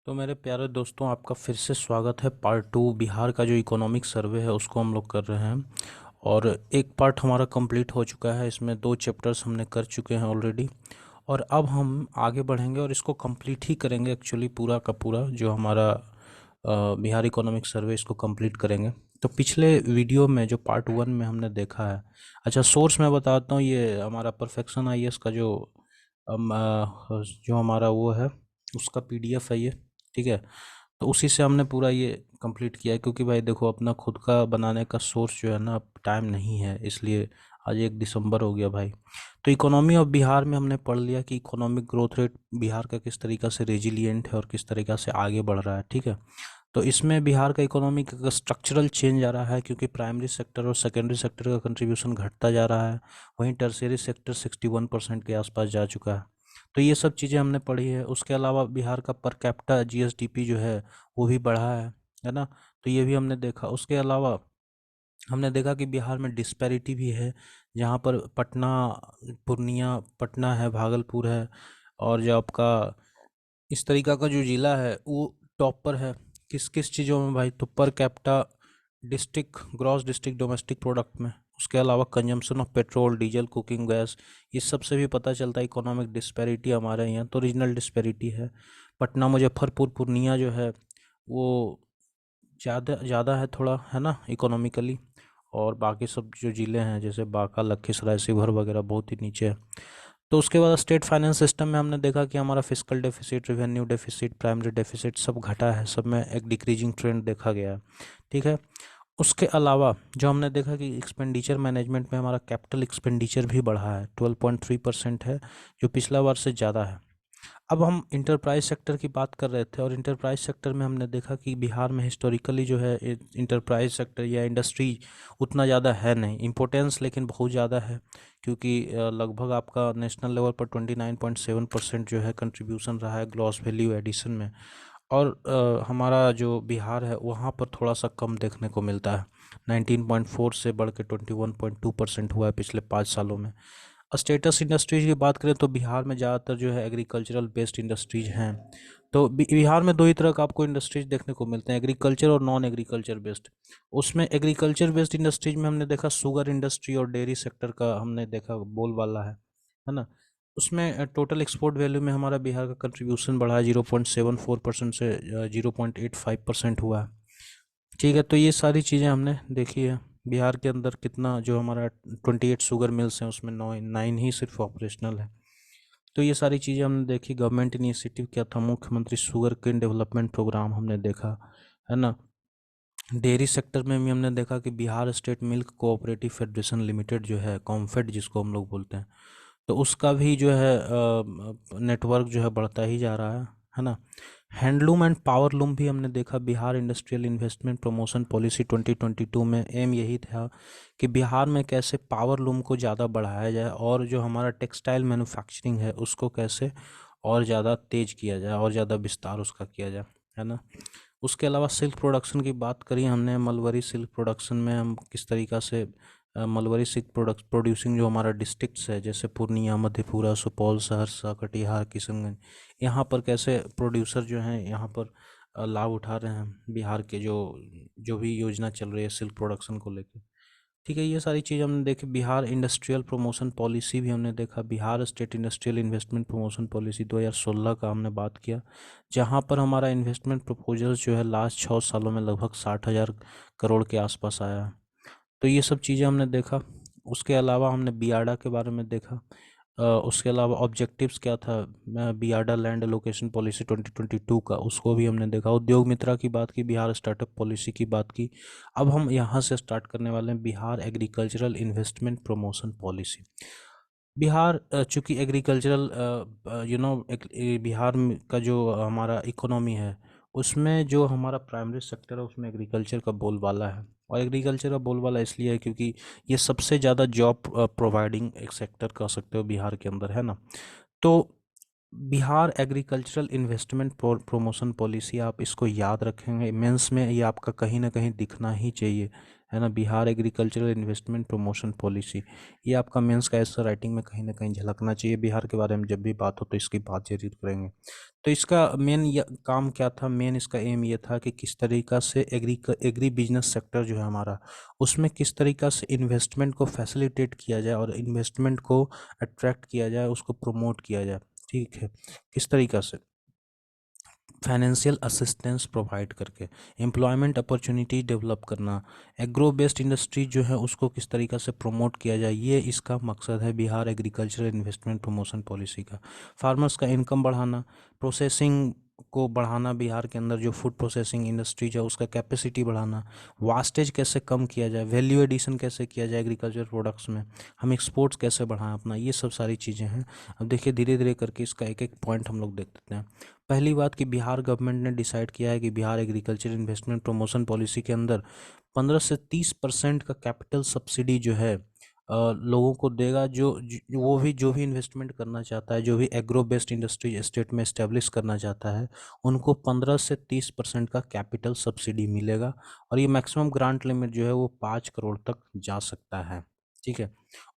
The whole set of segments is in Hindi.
तो मेरे प्यारे दोस्तों, आपका फिर से स्वागत है। पार्ट टू बिहार का जो इकोनॉमिक सर्वे है उसको हम लोग कर रहे हैं। और एक पार्ट हमारा कंप्लीट हो चुका है, इसमें 2 चैप्टर्स हमने कर चुके हैं ऑलरेडी। और अब हम आगे बढ़ेंगे और इसको कंप्लीट ही करेंगे। एक्चुअली पूरा का पूरा जो हमारा बिहार इकोनॉमिक सर्वे, इसको कंप्लीट करेंगे। तो पिछले वीडियो में जो पार्ट वन में हमने देखा है, अच्छा सोर्स मैं बताता हूँ। ये हमारा परफेक्शन आईएएस का जो हमारा वो है, उसका पीडीएफ है ये। ठीक है। तो उसी से हमने पूरा ये कंप्लीट किया है, क्योंकि भाई देखो, अपना खुद का बनाने का सोर्स जो है ना, अब टाइम नहीं है, इसलिए आज 1 दिसंबर हो गया भाई। तो इकोनॉमी ऑफ बिहार में हमने पढ़ लिया कि इकोनॉमिक ग्रोथ रेट बिहार का किस तरीक़ा से रेजिलिएंट है और किस तरीक़ा से आगे बढ़ रहा है। ठीक है। तो इसमें बिहार का इकोनॉमिक स्ट्रक्चरल चेंज आ रहा है, क्योंकि प्राइमरी सेक्टर और सेकेंडरी सेक्टर का कंट्रीब्यूशन घटता जा रहा है। वहीं टर्शियरी सेक्टर 61% के आसपास जा चुका है। तो ये सब चीज़ें हमने पढ़ी है। उसके अलावा बिहार का पर कैपिटा जीएसडीपी जो है वो भी बढ़ा है ना। तो ये भी हमने देखा। उसके अलावा हमने देखा कि बिहार में डिस्पैरिटी भी है, जहाँ पर पटना, पूर्णिया, पटना है, भागलपुर है, और जो आपका इस तरीका का जो ज़िला है वो टॉप पर है। किस किस चीज़ों में भाई? तो per capita, district gross district domestic product में। उसके अलावा consumption of petrol, diesel, cooking gas, इस सब से भी पता चलता है इकोनॉमिक डिस्पैरिटी हमारे यहाँ। तो रीजनल डिस्पैरिटी है। पटना, मुजफ्फरपुर, पूर्णिया जो है वो ज़्यादा ज़्यादा है थोड़ा, है ना, इकोनॉमिकली। और बाकी सब जो ज़िले हैं जैसे बांका, लखीसराय, शिवहर वगैरह बहुत ही नीचे है। तो उसके बाद स्टेट फाइनेंस सिस्टम में हमने देखा कि हमारा physical deficit, revenue deficit, primary deficit सब घटा है, सब में एक डिक्रीजिंग ट्रेंड देखा गया है। ठीक है। उसके अलावा जो हमने देखा कि एक्सपेंडिचर मैनेजमेंट में हमारा कैपिटल एक्सपेंडिचर भी बढ़ा है, 12.3% है, जो पिछला वर्ष से ज़्यादा है। अब हम इंटरप्राइज सेक्टर की बात कर रहे थे, और इंटरप्राइज सेक्टर में हमने देखा कि बिहार में हिस्टोरिकली जो है इंटरप्राइज सेक्टर या इंडस्ट्री उतना ज़्यादा है नहीं, इम्पोर्टेंस लेकिन बहुत ज़्यादा है। क्योंकि लगभग आपका नेशनल लेवल पर 29.7% जो है कंट्रीब्यूशन रहा है ग्लॉस वैल्यू एडिशन में। और हमारा जो बिहार है वहाँ पर थोड़ा सा कम देखने को मिलता है, 19.4 से बढ़ के 21.2% हुआ है पिछले 5 सालों में। स्टेटस इंडस्ट्रीज की बात करें तो बिहार में ज़्यादातर जो है एग्रीकल्चरल बेस्ड इंडस्ट्रीज हैं। तो बिहार में दो ही तरह का आपको इंडस्ट्रीज देखने को मिलते हैं, एग्रीकल्चर और नॉन एग्रीकल्चर बेस्ड। उसमें एग्रीकल्चर बेस्ड इंडस्ट्रीज में हमने देखा शुगर इंडस्ट्री और डेयरी सेक्टर का हमने देखा बोलबाला है ना। उसमें टोटल एक्सपोर्ट वैल्यू में हमारा बिहार का कंट्रीब्यूशन बढ़ा है, 0.74% से 0.85% हुआ है। ठीक है। तो ये सारी चीज़ें हमने देखी है। बिहार के अंदर कितना जो हमारा 28 शुगर मिल्स हैं उसमें 9 ही सिर्फ ऑपरेशनल है। तो ये सारी चीज़ें हमने देखी। गवर्नमेंट इनिशिएटिव क्या था? मुख्यमंत्री शुगर केन डेवलपमेंट प्रोग्राम हमने देखा, है ना। डेयरी सेक्टर में भी हमने देखा कि Bihar state milk cooperative federation limited जो है, कॉम्फेड जिसको हम लोग बोलते हैं, तो उसका भी जो है नेटवर्क जो है बढ़ता ही जा रहा है ना। हैंडलूम एंड पावरलूम भी हमने देखा। Bihar industrial investment promotion policy 2022 में एम यही था कि बिहार में कैसे पावरलूम को ज़्यादा बढ़ाया जाए, और जो हमारा टेक्सटाइल मैन्युफैक्चरिंग है उसको कैसे और ज़्यादा तेज किया जाए और ज़्यादा विस्तार उसका किया जाए, है ना। उसके अलावा सिल्क प्रोडक्शन की बात करी हमने। मलबरी सिल्क प्रोडक्शन में हम किस तरीक़ा से मलबरी सिल्क प्रोड्यूसिंग जो हमारा डिस्ट्रिक्ट्स है जैसे पूर्णिया, मधेपुरा, सुपौल, सहरसा, कटिहार, किशनगंज, यहाँ पर कैसे प्रोड्यूसर जो हैं यहाँ पर लाभ उठा रहे हैं बिहार के जो जो भी योजना चल रही है सिल्क प्रोडक्शन को लेकर। ठीक है। ये सारी चीज़ हमने देखी। बिहार इंडस्ट्रियल प्रमोशन पॉलिसी भी हमने देखा। Bihar state industrial investment promotion policy 2016 का हमने बात किया, जहाँ पर हमारा इन्वेस्टमेंट प्रपोजल जो है लास्ट 6 सालों में लगभग 60,000 करोड़ के आसपास आया है। तो ये सब चीज़ें हमने देखा। उसके अलावा हमने बियाडा के बारे में देखा। उसके अलावा ऑब्जेक्टिव्स क्या था बियाडा लैंड एलोकेशन पॉलिसी 2022 का, उसको भी हमने देखा। उद्योग मित्रा की बात की, बिहार स्टार्टअप पॉलिसी की बात की। अब हम यहाँ से स्टार्ट करने वाले हैं Bihar agricultural investment promotion policy. Bihar चूँकि एग्रीकल्चरल बिहार का जो हमारा इकोनॉमी है उसमें जो हमारा प्राइमरी सेक्टर है उसमें एग्रीकल्चर का बोलबाला है। और एग्रीकल्चर का बोलबाला इसलिए है क्योंकि ये सबसे ज़्यादा जॉब प्रोवाइडिंग एक सेक्टर कह सकते हो बिहार के अंदर, है ना। तो Bihar agricultural investment promotion policy, आप इसको याद रखेंगे मेंस में, ये आपका कहीं ना कहीं दिखना ही चाहिए। है ना, Bihar agricultural investment promotion policy. ये आपका मेंस का ऐसा राइटिंग में कहीं ना कहीं झलकना चाहिए। बिहार के बारे में जब भी बात हो तो इसकी बात जरूर करेंगे। तो इसका मेन काम क्या था, मेन इसका एम ये था कि किस तरीका से एग्री बिजनेस सेक्टर जो है हमारा, उसमें किस तरीका से इन्वेस्टमेंट को फैसिलिटेट किया जाए और इन्वेस्टमेंट को अट्रैक्ट किया जाए, उसको प्रमोट किया जाए। ठीक है, किस तरीका से, फाइनेंशियल असिस्टेंस प्रोवाइड करके, एम्प्लॉयमेंट अपॉर्चुनिटी डेवलप करना, एग्रो बेस्ड इंडस्ट्री जो है उसको किस तरीक़ा से प्रमोट किया जाए, ये इसका मकसद है Bihar agricultural investment promotion policy का। फार्मर्स का इनकम बढ़ाना, प्रोसेसिंग को बढ़ाना, बिहार के अंदर जो फूड प्रोसेसिंग इंडस्ट्रीज है उसका कैपेसिटी बढ़ाना, वास्टेज कैसे कम किया जाए, वैल्यू एडिशन कैसे किया जाए एग्रीकल्चर प्रोडक्ट्स में, हम एक्सपोर्ट्स कैसे बढ़ाएं अपना, ये सब सारी चीज़ें हैं। अब देखिए धीरे धीरे करके इसका एक एक पॉइंट हम लोग देख लेते हैं। पहली बात कि बिहार गवर्नमेंट ने डिसाइड किया है कि Bihar agriculture investment promotion policy के अंदर 15 से 30% का कैपिटल सब्सिडी जो है लोगों को देगा, जो भी इन्वेस्टमेंट करना चाहता है, जो भी एग्रो बेस्ड इंडस्ट्री स्टेट में इस्टेब्लिश करना चाहता है, उनको 15 से 30% का कैपिटल सब्सिडी मिलेगा। और ये मैक्सिमम ग्रांट लिमिट जो है वो 5 करोड़ तक जा सकता है। ठीक है,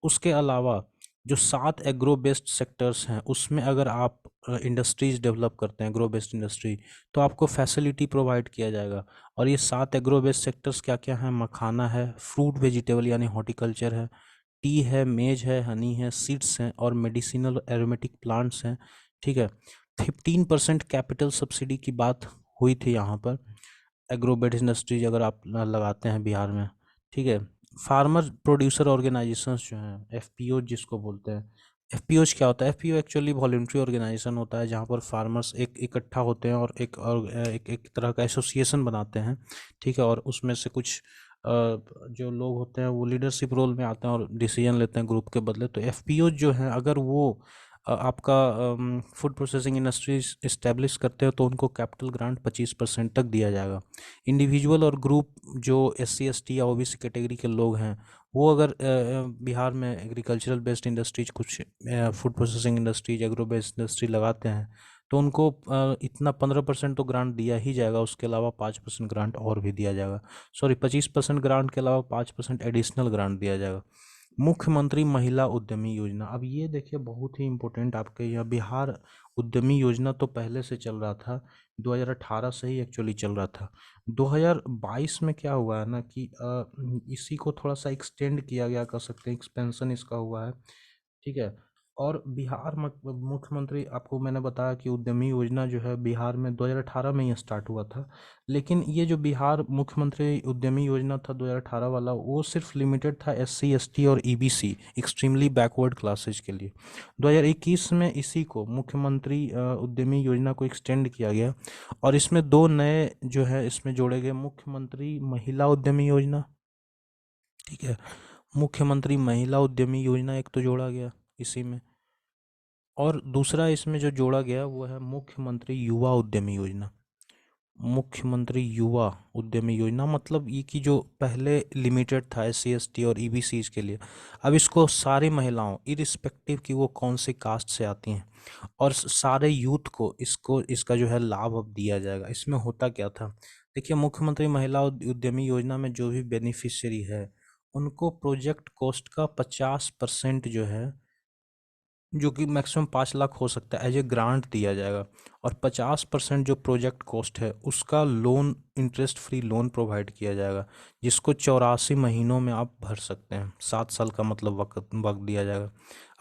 उसके अलावा जो 7 एग्रो बेस्ड सेक्टर्स हैं उसमें अगर आप इंडस्ट्रीज डेवलप करते हैं, एग्रो बेस्ड इंडस्ट्री, तो आपको फैसिलिटी प्रोवाइड किया जाएगा। और ये 7 एग्रो बेस्ड सेक्टर्स क्या क्या हैं, मखाना है, फ्रूट वेजिटेबल यानी हॉर्टिकल्चर है, टी है, मेज है, हनी है, सीड्स हैं और मेडिसिनल एरोमेटिक प्लांट्स हैं। ठीक है, 15% कैपिटल सब्सिडी की बात हुई थी यहाँ पर, एग्रो बेस्ड इंडस्ट्रीज अगर आप लगाते हैं बिहार में। ठीक है, फार्मर प्रोड्यूसर ऑर्गेनाइजेशंस जो हैं, एफपीओ जिसको बोलते हैं, एफपीओज क्या होता है, एफपीओ एक्चुअली वॉलंटरी ऑर्गेनाइजेशन होता है जहाँ पर फार्मर्स एक इकट्ठा होते हैं और एक तरह का एसोसिएशन बनाते हैं। ठीक है, और उसमें से कुछ जो लोग होते हैं वो लीडरशिप रोल में आते हैं और डिसीजन लेते हैं ग्रुप के बदले। तो एफपीओ जो हैं अगर वो आपका फूड प्रोसेसिंग इंडस्ट्रीज इस्टेब्लिश करते हो तो उनको कैपिटल ग्रांट 25% तक दिया जाएगा। इंडिविजुअल और ग्रुप जो SC ST या ओबीसी कैटेगरी के लोग हैं, वो अगर बिहार में एग्रीकल्चरल बेस्ड इंडस्ट्रीज, कुछ food processing industries, agro based industry लगाते हैं, तो उनको इतना 15% तो ग्रांट दिया ही जाएगा, उसके अलावा 5% ग्रांट और भी दिया जाएगा। सॉरी, 25% ग्रांट के अलावा 5% एडिशनल ग्रांट दिया जाएगा। मुख्यमंत्री महिला उद्यमी योजना, अब ये देखिए बहुत ही इम्पोर्टेंट आपके यहाँ, बिहार उद्यमी योजना तो पहले से चल रहा था, 2018 से ही एक्चुअली चल रहा था। 2022 में क्या हुआ है ना कि इसी को थोड़ा सा एक्सटेंड किया गया, कर सकते हैं एक्सपेंशन इसका हुआ है। ठीक है, और बिहार मुख्यमंत्री, आपको मैंने बताया कि उद्यमी योजना जो है बिहार में 2018 में ही स्टार्ट हुआ था। लेकिन ये जो बिहार मुख्यमंत्री उद्यमी योजना था 2018 वाला, वो सिर्फ लिमिटेड था SC ST और EBC, एक्सट्रीमली बैकवर्ड क्लासेज के लिए। 2021 में इसी को मुख्यमंत्री उद्यमी योजना को एक्सटेंड किया गया और इसमें दो नए जो है इसमें जोड़े गए, मुख्यमंत्री महिला उद्यमी योजना। ठीक है, मुख्यमंत्री महिला उद्यमी योजना एक तो जोड़ा गया इसी में, और दूसरा इसमें जो जोड़ा गया वो है मुख्यमंत्री युवा उद्यमी योजना। मुख्यमंत्री युवा उद्यमी योजना मतलब ये कि जो पहले लिमिटेड था SC ST और EBCs के लिए, अब इसको सारी महिलाओं इरिस्पेक्टिव कि वो कौन सी कास्ट से आती हैं और सारे यूथ को इसका जो है लाभ अब दिया जाएगा। इसमें होता क्या था, देखिए मुख्यमंत्री महिला उद्यमी योजना में जो भी बेनिफिशियरी है उनको प्रोजेक्ट कॉस्ट का 50% जो है, जो कि मैक्सिमम 5 लाख हो सकता है, एज ए ग्रांट दिया जाएगा। और 50% जो प्रोजेक्ट कॉस्ट है उसका loan, interest free loan provide किया जाएगा, जिसको 84 महीनों में आप भर सकते हैं, 7 साल का मतलब वक्त वक्त दिया जाएगा।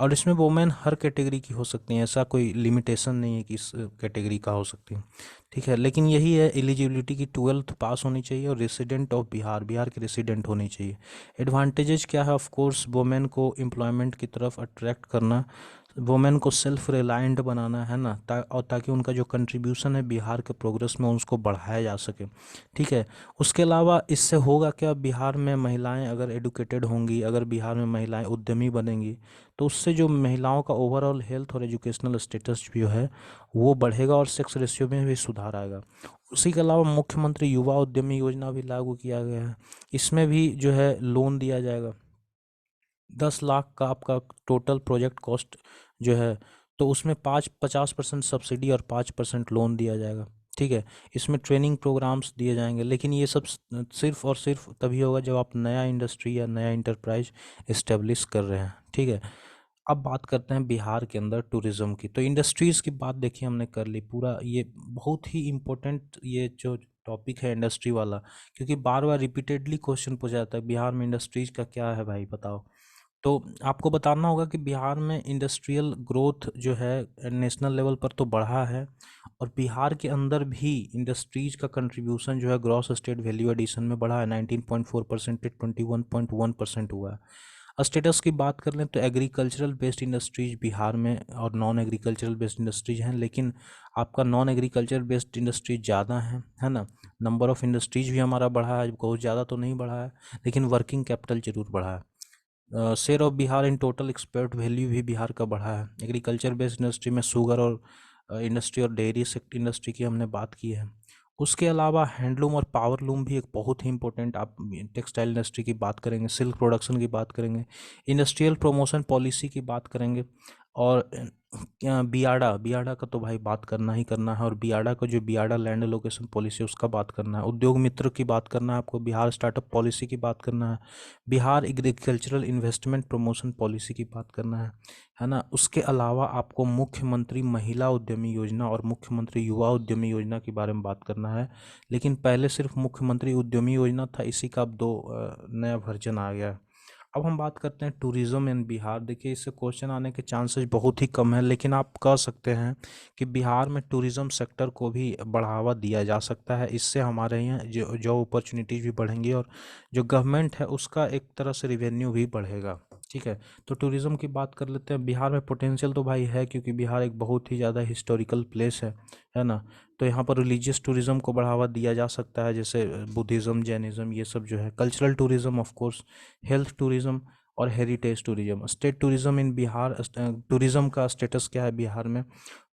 और इसमें वोमेन हर कैटेगरी की हो सकती हैं, ऐसा कोई लिमिटेशन नहीं है कि इस कैटेगरी का हो सकती है। ठीक है, लेकिन यही है एलिजिबिलिटी की 12th पास होनी चाहिए और रेसिडेंट ऑफ बिहार, बिहार के रेसिडेंट होनी चाहिए। एडवांटेजेस क्या है, ऑफ कोर्स वोमेन को एम्प्लॉयमेंट की तरफ अट्रैक्ट करना, वुमेन को सेल्फ रिलायंट बनाना है ना, और ताकि उनका जो कंट्रीब्यूशन है बिहार के प्रोग्रेस में उसको बढ़ाया जा सके। ठीक है, उसके अलावा इससे होगा क्या, बिहार में महिलाएं अगर एडुकेटेड होंगी, अगर बिहार में महिलाएं उद्यमी बनेंगी, तो उससे जो महिलाओं का ओवरऑल हेल्थ और एजुकेशनल स्टेटस जो है वो बढ़ेगा और सेक्स रेशियो में भी सुधार आएगा। उसी के अलावा मुख्यमंत्री युवा उद्यमी योजना भी लागू किया गया है, इसमें भी जो है लोन दिया जाएगा। 10 लाख का आपका टोटल प्रोजेक्ट कॉस्ट जो है, तो उसमें 50% सब्सिडी और 5% लोन दिया जाएगा। ठीक है। इसमें ट्रेनिंग प्रोग्राम्स दिए जाएंगे, लेकिन ये सब सिर्फ और सिर्फ तभी होगा जब आप नया इंडस्ट्री या नया इंटरप्राइज इस्टेब्लिश कर रहे हैं। ठीक है। अब बात करते हैं बिहार के अंदर टूरिज्म की। तो इंडस्ट्रीज़ की बात देखिए हमने कर ली, पूरा ये बहुत ही इम्पोर्टेंट ये जो टॉपिक है इंडस्ट्री वाला, क्योंकि बार बार रिपीटेडली क्वेश्चन पूछा जाता है बिहार में इंडस्ट्रीज का क्या है भाई बताओ। तो आपको बताना होगा कि बिहार में इंडस्ट्रियल ग्रोथ जो है नेशनल लेवल पर तो बढ़ा है, और बिहार के अंदर भी इंडस्ट्रीज का कंट्रीब्यूशन जो है ग्रॉस स्टेट वैल्यू एडिशन में बढ़ा है, 19.4% से 21.1% हुआ है। स्टेटस की बात कर लें तो एग्रीकल्चरल बेस्ड इंडस्ट्रीज बिहार में और नॉन एग्रीकल्चरल बेस्ड इंडस्ट्रीज हैं, लेकिन आपका नॉन एग्रीकल्चर बेस्ड इंडस्ट्रीज ज़्यादा है ना। नंबर ऑफ़ इंडस्ट्रीज भी हमारा बढ़ा है, बहुत ज़्यादा तो नहीं बढ़ा है, लेकिन वर्किंग कैपिटल जरूर बढ़ा है। Share of Bihar in total export value भी बिहार का बढ़ा है। एग्रीकल्चर बेस्ड इंडस्ट्री में शुगर और इंडस्ट्री और डेयरी इंडस्ट्री की हमने बात की है। उसके अलावा हैंडलूम और पावरलूम भी एक बहुत ही इंपॉर्टेंट, आप टेक्सटाइल इंडस्ट्री की बात करेंगे, सिल्क प्रोडक्शन की बात करेंगे, इंडस्ट्रियल प्रमोशन पॉलिसी की बात करेंगे, और बियाडा बियाडा का तो भाई बात करना ही करना है, और बियाडा का जो बियाडा लैंड एलोकेशन पॉलिसी उसका बात करना है, उद्योग मित्र की बात करना है आपको, बिहार स्टार्टअप पॉलिसी की बात करना है, Bihar agricultural investment promotion policy की बात करना है ना। उसके अलावा आपको मुख्यमंत्री महिला उद्यमी योजना और मुख्यमंत्री युवा उद्यमी योजना के बारे में बात करना है। लेकिन पहले सिर्फ मुख्यमंत्री उद्यमी योजना था, इसी का अब दो नया वर्जन आ गया है। अब हम बात करते हैं टूरिज्म इन बिहार। देखिए इससे क्वेश्चन आने के चांसेस बहुत ही कम है, लेकिन आप कह सकते हैं कि बिहार में टूरिज्म सेक्टर को भी बढ़ावा दिया जा सकता है। इससे हमारे यहाँ जो जॉब अपॉर्चुनिटीज़ भी बढ़ेंगी, और जो गवर्नमेंट है उसका एक तरह से रिवेन्यू भी बढ़ेगा। ठीक है। तो टूरिज्म की बात कर लेते हैं। बिहार में पोटेंशियल तो भाई है, क्योंकि बिहार एक बहुत ही ज़्यादा हिस्टोरिकल प्लेस है ना। तो यहाँ पर रिलीजियस टूरिज्म को बढ़ावा दिया जा सकता है, जैसे बुद्धिज़्म, जैनिज़्म, ये सब जो है। Cultural tourism of course, health tourism और heritage tourism. State tourism in Bihar, tourism का स्टेटस क्या है बिहार में।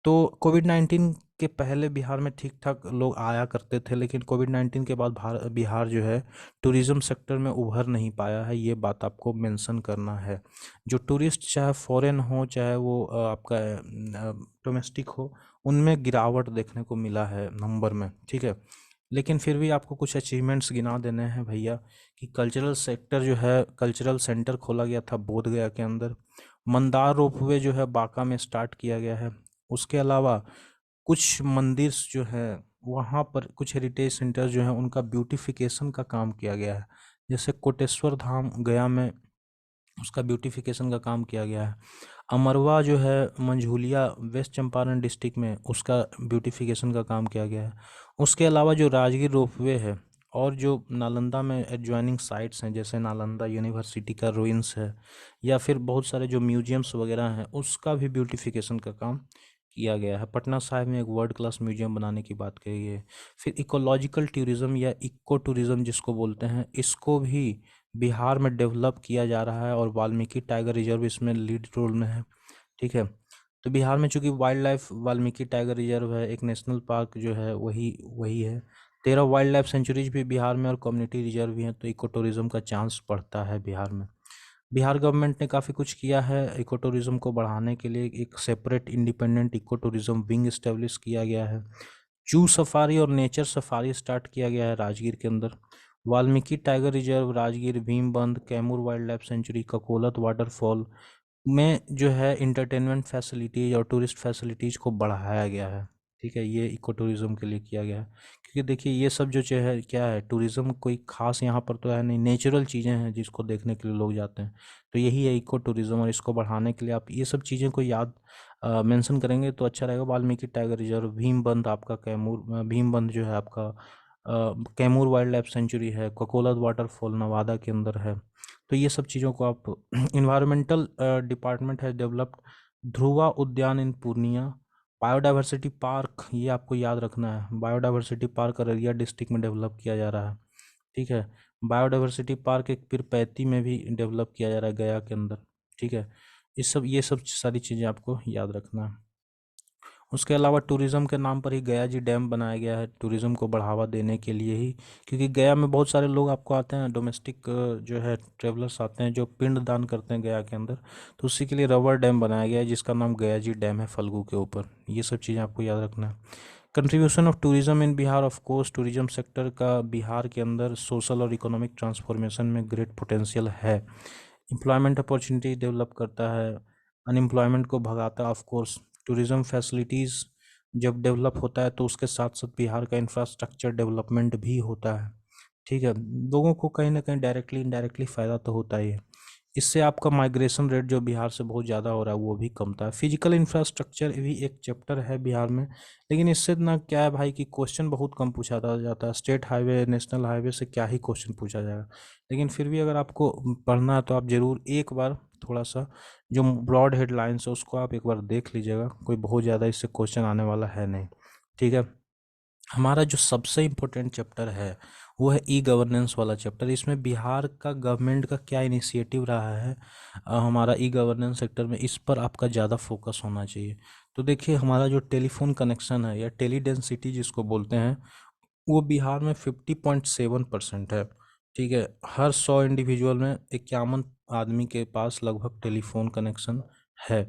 तो कोविड-19 के पहले बिहार में ठीक ठाक लोग आया करते थे, लेकिन कोविड-19 के बाद बिहार जो है टूरिज्म सेक्टर में उभर नहीं पाया है, ये बात आपको मेंशन करना है। जो टूरिस्ट चाहे फॉरेन हो चाहे वो आपका डोमेस्टिक हो, उनमें गिरावट देखने को मिला है नंबर में। ठीक है। लेकिन फिर भी आपको कुछ अचीवमेंट्स गिना देने हैं भैया, कि कल्चरल सेक्टर जो है, कल्चरल सेंटर खोला गया था बोधगया के अंदर। मंदार रोपवे जो है बांका में स्टार्ट किया गया है। उसके अलावा कुछ मंदिर जो है वहाँ पर, कुछ हेरिटेज सेंटर जो है उनका ब्यूटिफिकेशन का काम किया गया है। जैसे कोटेश्वर धाम गया में, उसका ब्यूटिफिकेशन का काम किया गया है। अमरवा जो है मंझूलिया वेस्ट चंपारण डिस्ट्रिक्ट में, उसका ब्यूटिफिकेशन का काम किया गया है। उसके अलावा जो राजगीर रोपवे है, और जो नालंदा में एडजॉइनिंग साइट्स हैं, जैसे नालंदा यूनिवर्सिटी का रुइंस है, या फिर बहुत सारे जो म्यूजियम्स वगैरह हैं, उसका भी ब्यूटिफिकेशन का काम किया गया है। पटना साहिब में एक वर्ल्ड क्लास म्यूजियम बनाने की बात कही है। फिर इकोलॉजिकल टूरिज्म या इको टूरिज्म जिसको बोलते हैं, इसको भी बिहार में डेवलप किया जा रहा है, और वाल्मीकि टाइगर रिजर्व इसमें लीड रोल में है। ठीक है। तो बिहार में चूंकि wild life Valmiki tiger reserve है, एक नेशनल पार्क जो है वही वही है। 13 वाइल्ड लाइफ सेंचुरीज भी बिहार में और कम्युनिटी रिजर्व भी हैं, तो इको टूरिज्म का चांस बढ़ता है बिहार में। बिहार गवर्नमेंट ने काफ़ी कुछ किया है इको टूरिज्म को बढ़ाने के लिए। एक separate independent eco tourism wing establish किया गया है। जू सफारी और नेचर सफारी स्टार्ट किया गया है राजगीर के अंदर। Valmiki tiger reserve, Rajgir, Bhimbandh, Kaimur wildlife sanctuary, Kakolat waterfall में जो है इंटरटेनमेंट फैसिलिटीज़ और टूरिस्ट फैसिलिटीज़ को बढ़ाया गया है। ठीक है। ये इको टूरिज़्म के लिए किया गया है, क्योंकि देखिए ये सब जो है क्या है, टूरिज़्म कोई ख़ास यहाँ पर तो है नहीं, नेचुरल चीज़ें हैं जिसको देखने के लिए लोग जाते हैं। तो यही है इको टूरिज़्म, और इसको बढ़ाने के लिए आप ये सब चीज़ें को याद मेंशन करेंगे तो अच्छा रहेगा। वाल्मीकि टाइगर रिजर्व, भीमबंध आपका कैमूर, भीमबंध जो है आपका कैमूर वाइल्ड लाइफ सेंचुरी है, ककोलत वाटरफॉल नवादा के अंदर है। तो ये सब चीज़ों को आप इन्वायरमेंटल डिपार्टमेंट है डेवलप्ड ध्रुवा उद्यान इन पूर्णिया। बायोडाइवर्सिटी पार्क, ये आपको याद रखना है, बायोडाइवर्सिटी पार्क अररिया डिस्ट्रिक्ट में डेवलप किया जा रहा है। ठीक है। बायोडाइवर्सिटी पार्क एक पीरपैंती में भी डेवलप किया जा रहा है गया के अंदर। ठीक है। ये सब सारी चीज़ें आपको याद रखना है। उसके अलावा टूरिज़्म के नाम पर ही गया जी डैम बनाया गया है, टूरिज़्म को बढ़ावा देने के लिए ही, क्योंकि गया में बहुत सारे लोग आपको आते हैं, डोमेस्टिक जो है ट्रेवलर्स आते हैं जो पिंड दान करते हैं गया के अंदर। तो उसी के लिए रबर डैम बनाया गया है जिसका नाम गया जी डैम है, फल्गु के ऊपर। ये सब चीज़ें आपको याद रखना है। Contribution of tourism in Bihar, of course tourism sector का बिहार के अंदर सोशल और इकोनॉमिक ट्रांसफॉर्मेशन में ग्रेट पोटेंशियल है। एम्प्लॉयमेंट अपॉर्चुनिटी डेवलप करता है, अनएम्प्लॉयमेंट को भगाता है ऑफ कोर्स। टूरिज्म फैसिलिटीज़ जब डेवलप होता है तो उसके साथ साथ बिहार का इंफ्रास्ट्रक्चर डेवलपमेंट भी होता है। ठीक है, लोगों को कहीं ना कहीं डायरेक्टली इनडायरेक्टली फ़ायदा तो होता ही है। इससे आपका माइग्रेशन रेट जो बिहार से बहुत ज़्यादा हो रहा है वो भी कमता है। फिजिकल इंफ्रास्ट्रक्चर भी एक चैप्टर है बिहार में, लेकिन इससे ना क्या है भाई कि क्वेश्चन बहुत कम पूछा जाता है। स्टेट हाईवे, नेशनल हाईवे से क्या ही क्वेश्चन पूछा जाएगा, लेकिन फिर भी अगर आपको पढ़ना है तो आप ज़रूर एक बार थोड़ा सा जो ब्रॉड हेडलाइंस है उसको आप एक बार देख लीजिएगा। कोई बहुत ज़्यादा इससे क्वेश्चन आने वाला है नहीं। ठीक है, हमारा जो सबसे इम्पोर्टेंट चैप्टर है वो है ई गवर्नेंस वाला चैप्टर। इसमें बिहार का गवर्नमेंट का क्या इनिशिएटिव रहा है हमारा ई गवर्नेंस सेक्टर में, इस पर आपका ज़्यादा फोकस होना चाहिए। तो देखिए, हमारा जो टेलीफोन कनेक्शन है या टेली डेंसिटी जिसको बोलते हैं, वो बिहार में 50.7% है। ठीक है, हर 100 इंडिविजुअल में 51 आदमी के पास लगभग टेलीफोन कनेक्शन है।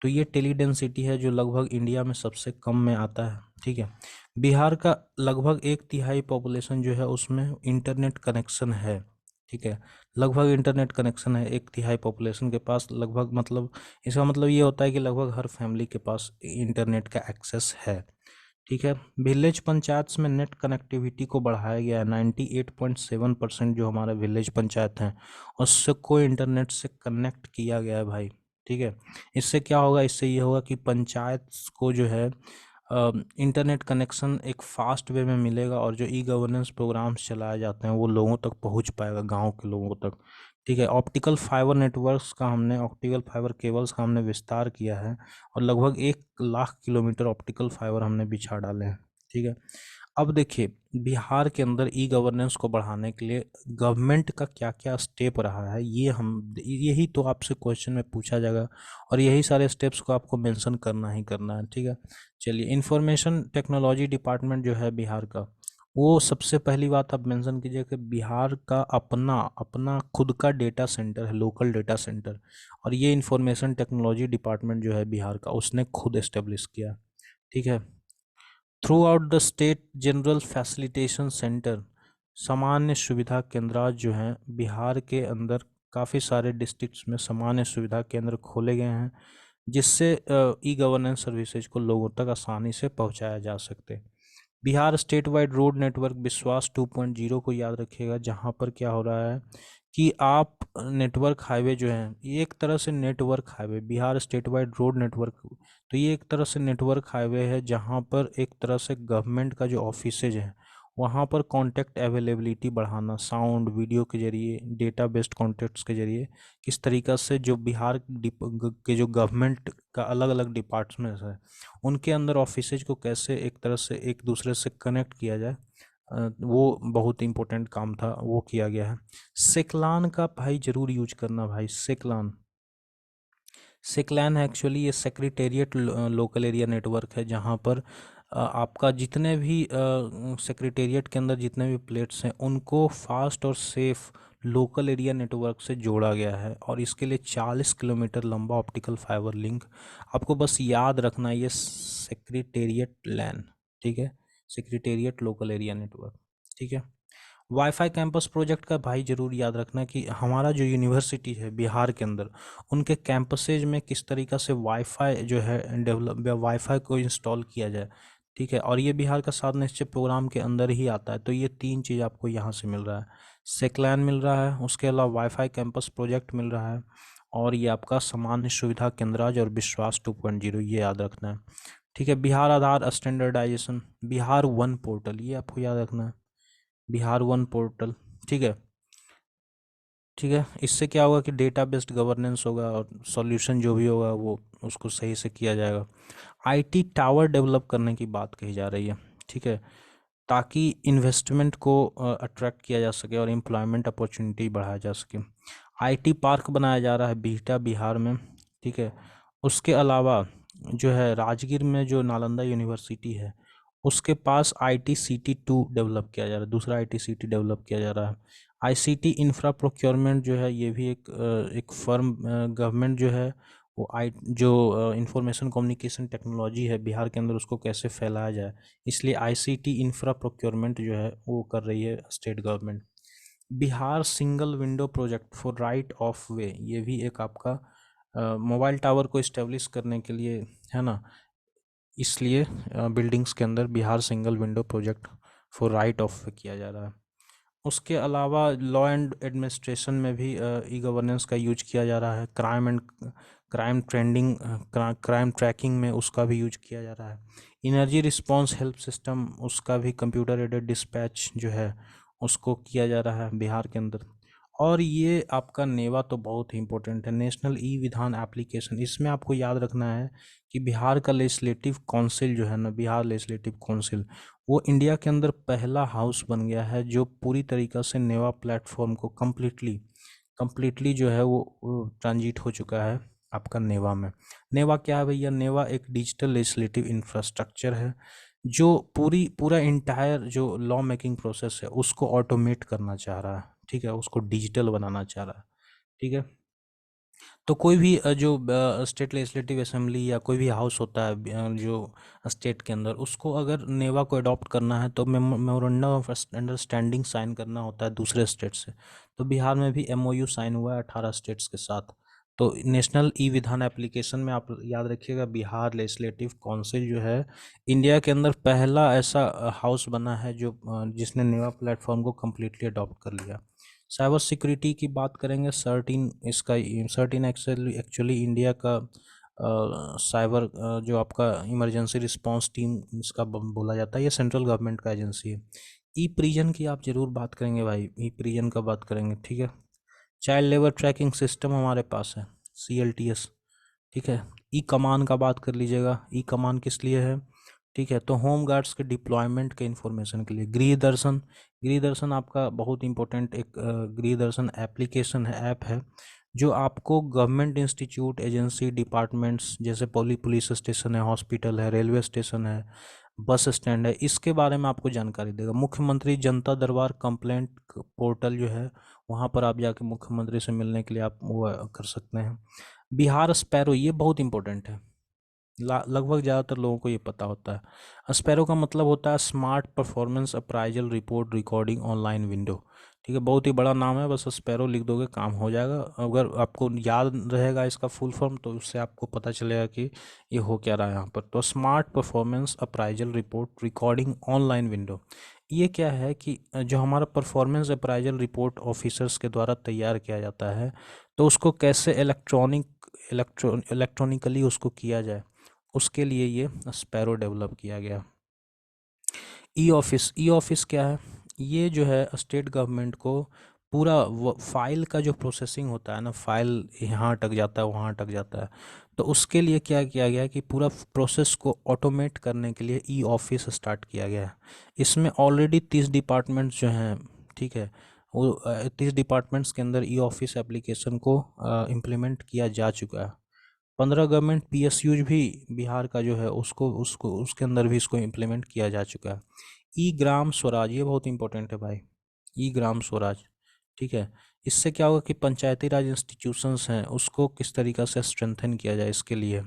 तो ये टेली डेंसिटी है जो लगभग इंडिया में सबसे कम में आता है। ठीक है, बिहार का लगभग 1/3 पॉपुलेशन जो है उसमें इंटरनेट कनेक्शन है। ठीक है, लगभग इंटरनेट कनेक्शन है 1/3 पॉपुलेशन के पास लगभग, मतलब इसका मतलब ये होता है कि लगभग हर फैमिली के पास इंटरनेट का एक्सेस है। ठीक है, विलेज पंचायत में नेट कनेक्टिविटी को बढ़ाया गया है। 98.7% जो हमारा विलेज पंचायत है उससे कोई इंटरनेट से कनेक्ट किया गया है भाई। ठीक है, इससे क्या होगा, इससे ये होगा कि पंचायत को जो है इंटरनेट कनेक्शन एक फास्ट वे में मिलेगा, और जो ई गवर्नेंस प्रोग्राम्स चलाए जाते हैं वो लोगों तक पहुंच पाएगा, गांव के लोगों तक। ठीक है, ऑप्टिकल फाइबर केबल्स का हमने विस्तार किया है, और लगभग 1 लाख किलोमीटर ऑप्टिकल फाइबर हमने बिछा डाले हैं। ठीक है, अब देखिए बिहार के अंदर ई गवर्नेंस को बढ़ाने के लिए गवर्नमेंट का क्या क्या स्टेप रहा है, यही तो आपसे क्वेश्चन में पूछा जाएगा, और यही सारे स्टेप्स को आपको मेंशन करना ही करना है। ठीक है, चलिए, इंफॉर्मेशन टेक्नोलॉजी डिपार्टमेंट जो है बिहार का, वो सबसे पहली बात आप मेंशन कीजिए कि बिहार का अपना अपना खुद का डेटा सेंटर है, लोकल डेटा सेंटर, और ये इंफॉर्मेशन टेक्नोलॉजी डिपार्टमेंट जो है बिहार का उसने खुद एस्टेब्लिश किया। ठीक है, through out the state general facilitation centre, सामान्य सुविधा केंद्र जो हैं बिहार के अंदर, काफ़ी सारे डिस्ट्रिक्ट्स में सामान्य सुविधा केंद्र खोले गए हैं, जिससे ई गवर्नेंस सर्विसेज को लोगों तक आसानी से पहुंचाया जा सकते। Bihar state wide road network विश्वास 2.0 को याद रखिएगा, जहाँ पर क्या हो रहा है कि आप नेटवर्क हाईवे जो है, ये एक तरह से network highway, Bihar state wide road network, तो ये एक तरह से नेटवर्क हाईवे है जहाँ पर एक तरह से गवर्नमेंट का जो ऑफिसेज है वहाँ पर कॉन्टैक्ट अवेलेबिलिटी बढ़ाना, साउंड वीडियो के जरिए, डेटा बेस्ड कॉन्टैक्ट्स के जरिए, किस तरीक़ा से जो बिहार के जो गवर्नमेंट का अलग अलग डिपार्टमेंट्स है उनके अंदर ऑफिसेज को कैसे एक तरह से एक दूसरे से कनेक्ट किया जाए, वो बहुत इंपॉर्टेंट काम था, वो किया गया है। सेकलान का भाई जरूर यूज करना भाई, सेकलान। सेकलान एक्चुअली ये सेक्रेटेरिएट लोकल एरिया नेटवर्क है, जहाँ पर आपका जितने भी सेक्रेटेरिएट के अंदर जितने भी प्लेट्स हैं उनको फास्ट और सेफ लोकल एरिया नेटवर्क से जोड़ा गया है, और इसके लिए 40 किलोमीटर लंबा ऑप्टिकल फाइबर लिंक, आपको बस याद रखना है ये सेक्रेटेरिएट लैन। ठीक है, सेक्रेटेरिएट लोकल एरिया नेटवर्क। ठीक है, वाईफाई कैंपस प्रोजेक्ट का भाई ज़रूर याद रखना कि हमारा जो यूनिवर्सिटी है बिहार के अंदर उनके कैंपसेज में किस तरीक़ा से वाईफाई जो है डेवलप, वाईफाई को इंस्टॉल किया जाए। ठीक है, और ये बिहार का सात निश्चय प्रोग्राम के अंदर ही आता है। तो ये तीन चीज़ आपको यहाँ से मिल रहा है, सेकलैन मिल रहा है, उसके अलावा वाईफाई कैंपस प्रोजेक्ट मिल रहा है, और ये आपका सामान्य सुविधा केंद्राज और विश्वास 2.0, ये याद रखना है। ठीक है, बिहार आधार स्टैंडर्डाइजेशन, बिहार वन पोर्टल, ये आपको याद रखना है, बिहार वन पोर्टल। ठीक है, ठीक है, इससे क्या होगा कि डेटा बेस्ड गवर्नेंस होगा, और सॉल्यूशन जो भी होगा वो उसको सही से किया जाएगा। आईटी टावर डेवलप करने की बात कही जा रही है। ठीक है, ताकि इन्वेस्टमेंट को अट्रैक्ट किया जा सके और एम्प्लॉयमेंट अपॉर्चुनिटी बढ़ाया जा सके। आईटी पार्क बनाया जा रहा है बिहटा बिहार में। ठीक है, उसके अलावा जो है राजगीर में जो नालंदा यूनिवर्सिटी है उसके पास ITCT 2 डेवलप किया जा रहा है, दूसरा ITCT डेवलप किया जा रहा है। आईसीटी इंफ्रा प्रोक्योरमेंट जो है ये भी एक फर्म गवर्नमेंट जो है वो जो इंफॉर्मेशन कम्युनिकेशन टेक्नोलॉजी है बिहार के अंदर उसको कैसे फैलाया जाए, इसलिए आईसीटी इंफ्रा प्रोक्योरमेंट जो है वो कर रही है state government. Bihar single window project for right of वे, ये भी एक आपका मोबाइल टावर को इस्टेब्लिश करने के लिए है ना, इसलिए बिल्डिंग्स के अंदर Bihar single window project for right of वे किया जा रहा है। उसके अलावा लॉ एंड एडमिनिस्ट्रेशन में भी ई गवर्नेंस का यूज किया जा रहा है। क्राइम ट्रैकिंग में उसका भी यूज किया जा रहा है। इनर्जी रिस्पांस हेल्प सिस्टम, उसका भी कंप्यूटर एडेड डिस्पैच जो है उसको किया जा रहा है बिहार के अंदर। और ये आपका नेवा तो बहुत ही इंपॉर्टेंट है, नेशनल ई विधान एप्लीकेशन। इसमें आपको याद रखना है कि बिहार का लेजिस्लेटिव काउंसिल जो है ना, बिहार लेजिस्लेटिव काउंसिल, वो इंडिया के अंदर पहला हाउस बन गया है जो पूरी तरीक़ा से नेवा प्लेटफॉर्म को कम्प्लीटली जो है वो ट्रांजिट हो चुका है आपका नेवा में। नेवा क्या है भैया? नेवा एक डिजिटल लेजिस्लेटिव इंफ्रास्ट्रक्चर है जो पूरा इंटायर जो लॉ मेकिंग प्रोसेस है उसको ऑटोमेट करना चाह रहा है, ठीक है, उसको डिजिटल बनाना चाह रहा है, ठीक है। तो कोई भी जो स्टेट लेजिस्लेटिव असेंबली या कोई भी हाउस होता है जो स्टेट के अंदर, उसको अगर नेवा को अडॉप्ट करना है तो मेमोरेंडम ऑफ अंडरस्टैंडिंग साइन करना होता है दूसरे स्टेट से। तो बिहार में भी एमओयू साइन हुआ है 18 स्टेट्स के साथ। तो नेशनल ई विधान एप्लीकेशन में आप याद रखिएगा, बिहार लेजिस्लेटिव काउंसिल जो है इंडिया के अंदर पहला ऐसा हाउस बना है जो जिसने नेवा प्लेटफॉर्म को कम्प्लीटली अडॉप्ट कर लिया। साइबर सिक्योरिटी की बात करेंगे, सर्टिन एक्चुअली इंडिया का साइबर जो आपका इमरजेंसी रिस्पांस टीम इसका बोला जाता है, ये सेंट्रल गवर्नमेंट का एजेंसी है। ई प्रिजन की आप ज़रूर बात करेंगे भाई, ई प्रिजन का बात करेंगे, ठीक है। चाइल्ड लेबर ट्रैकिंग सिस्टम हमारे पास है, CLTS, ठीक है। ई कमान का बात कर लीजिएगा, ई कमान किस लिए है, ठीक है, तो होम गार्ड्स के डिप्लॉयमेंट के इंफॉर्मेशन के लिए। गृह दर्शन आपका बहुत इंपॉर्टेंट एक गृह दर्शन एप्लीकेशन है, ऐप है, जो आपको गवर्नमेंट इंस्टीट्यूट, एजेंसी, डिपार्टमेंट्स जैसे पुलिस स्टेशन है, हॉस्पिटल है, रेलवे स्टेशन है, बस स्टैंड है, इसके बारे में आपको जानकारी देगा। मुख्यमंत्री जनता दरबार कंप्लेंट पोर्टल जो है, वहाँ पर आप जाके मुख्यमंत्री से मिलने के लिए आप वो कर सकते हैं। बिहार स्पैरो, ये बहुत इंपॉर्टेंट है, लगभग ज़्यादातर लोगों को ये पता होता है। स्पैरो का मतलब होता है smart performance appraisal report recording online window, ठीक है, बहुत ही बड़ा नाम है, बस स्पैरो लिख दोगे काम हो जाएगा। अगर आपको याद रहेगा इसका फुल फॉर्म तो उससे आपको पता चलेगा कि ये हो क्या रहा है यहाँ पर। तो smart performance appraisal report recording online window, ये क्या है कि जो हमारा परफॉर्मेंस अप्राइजल रिपोर्ट ऑफिसर्स के द्वारा तैयार किया जाता है, तो उसको कैसे इलेक्ट्रॉनिकली उसको किया जाए, उसके लिए ये स्पैरो डेवलप किया गया। ई ऑफिस क्या है? ये जो है स्टेट गवर्नमेंट को पूरा फाइल का जो प्रोसेसिंग होता है ना, फाइल यहाँ अटक जाता है, वहाँ अटक जाता है, तो उसके लिए क्या किया गया है कि पूरा प्रोसेस को ऑटोमेट करने के लिए ई ऑफिस स्टार्ट किया गया है। इसमें ऑलरेडी 30 डिपार्टमेंट्स जो हैं, ठीक है, वो 30 डिपार्टमेंट्स के अंदर ई ऑफिस एप्लीकेशन को इम्प्लीमेंट किया जा चुका है। 15 गवर्नमेंट PSUज भी बिहार का जो है उसको उसको उसके अंदर भी इसको इम्प्लीमेंट किया जा चुका है। ई ग्राम स्वराज, ये बहुत इंपॉर्टेंट है भाई, ई ग्राम स्वराज, ठीक है। इससे क्या होगा कि पंचायती राज इंस्टीट्यूशंस हैं उसको किस तरीक़ा से स्ट्रेंथन किया जाए इसके लिए।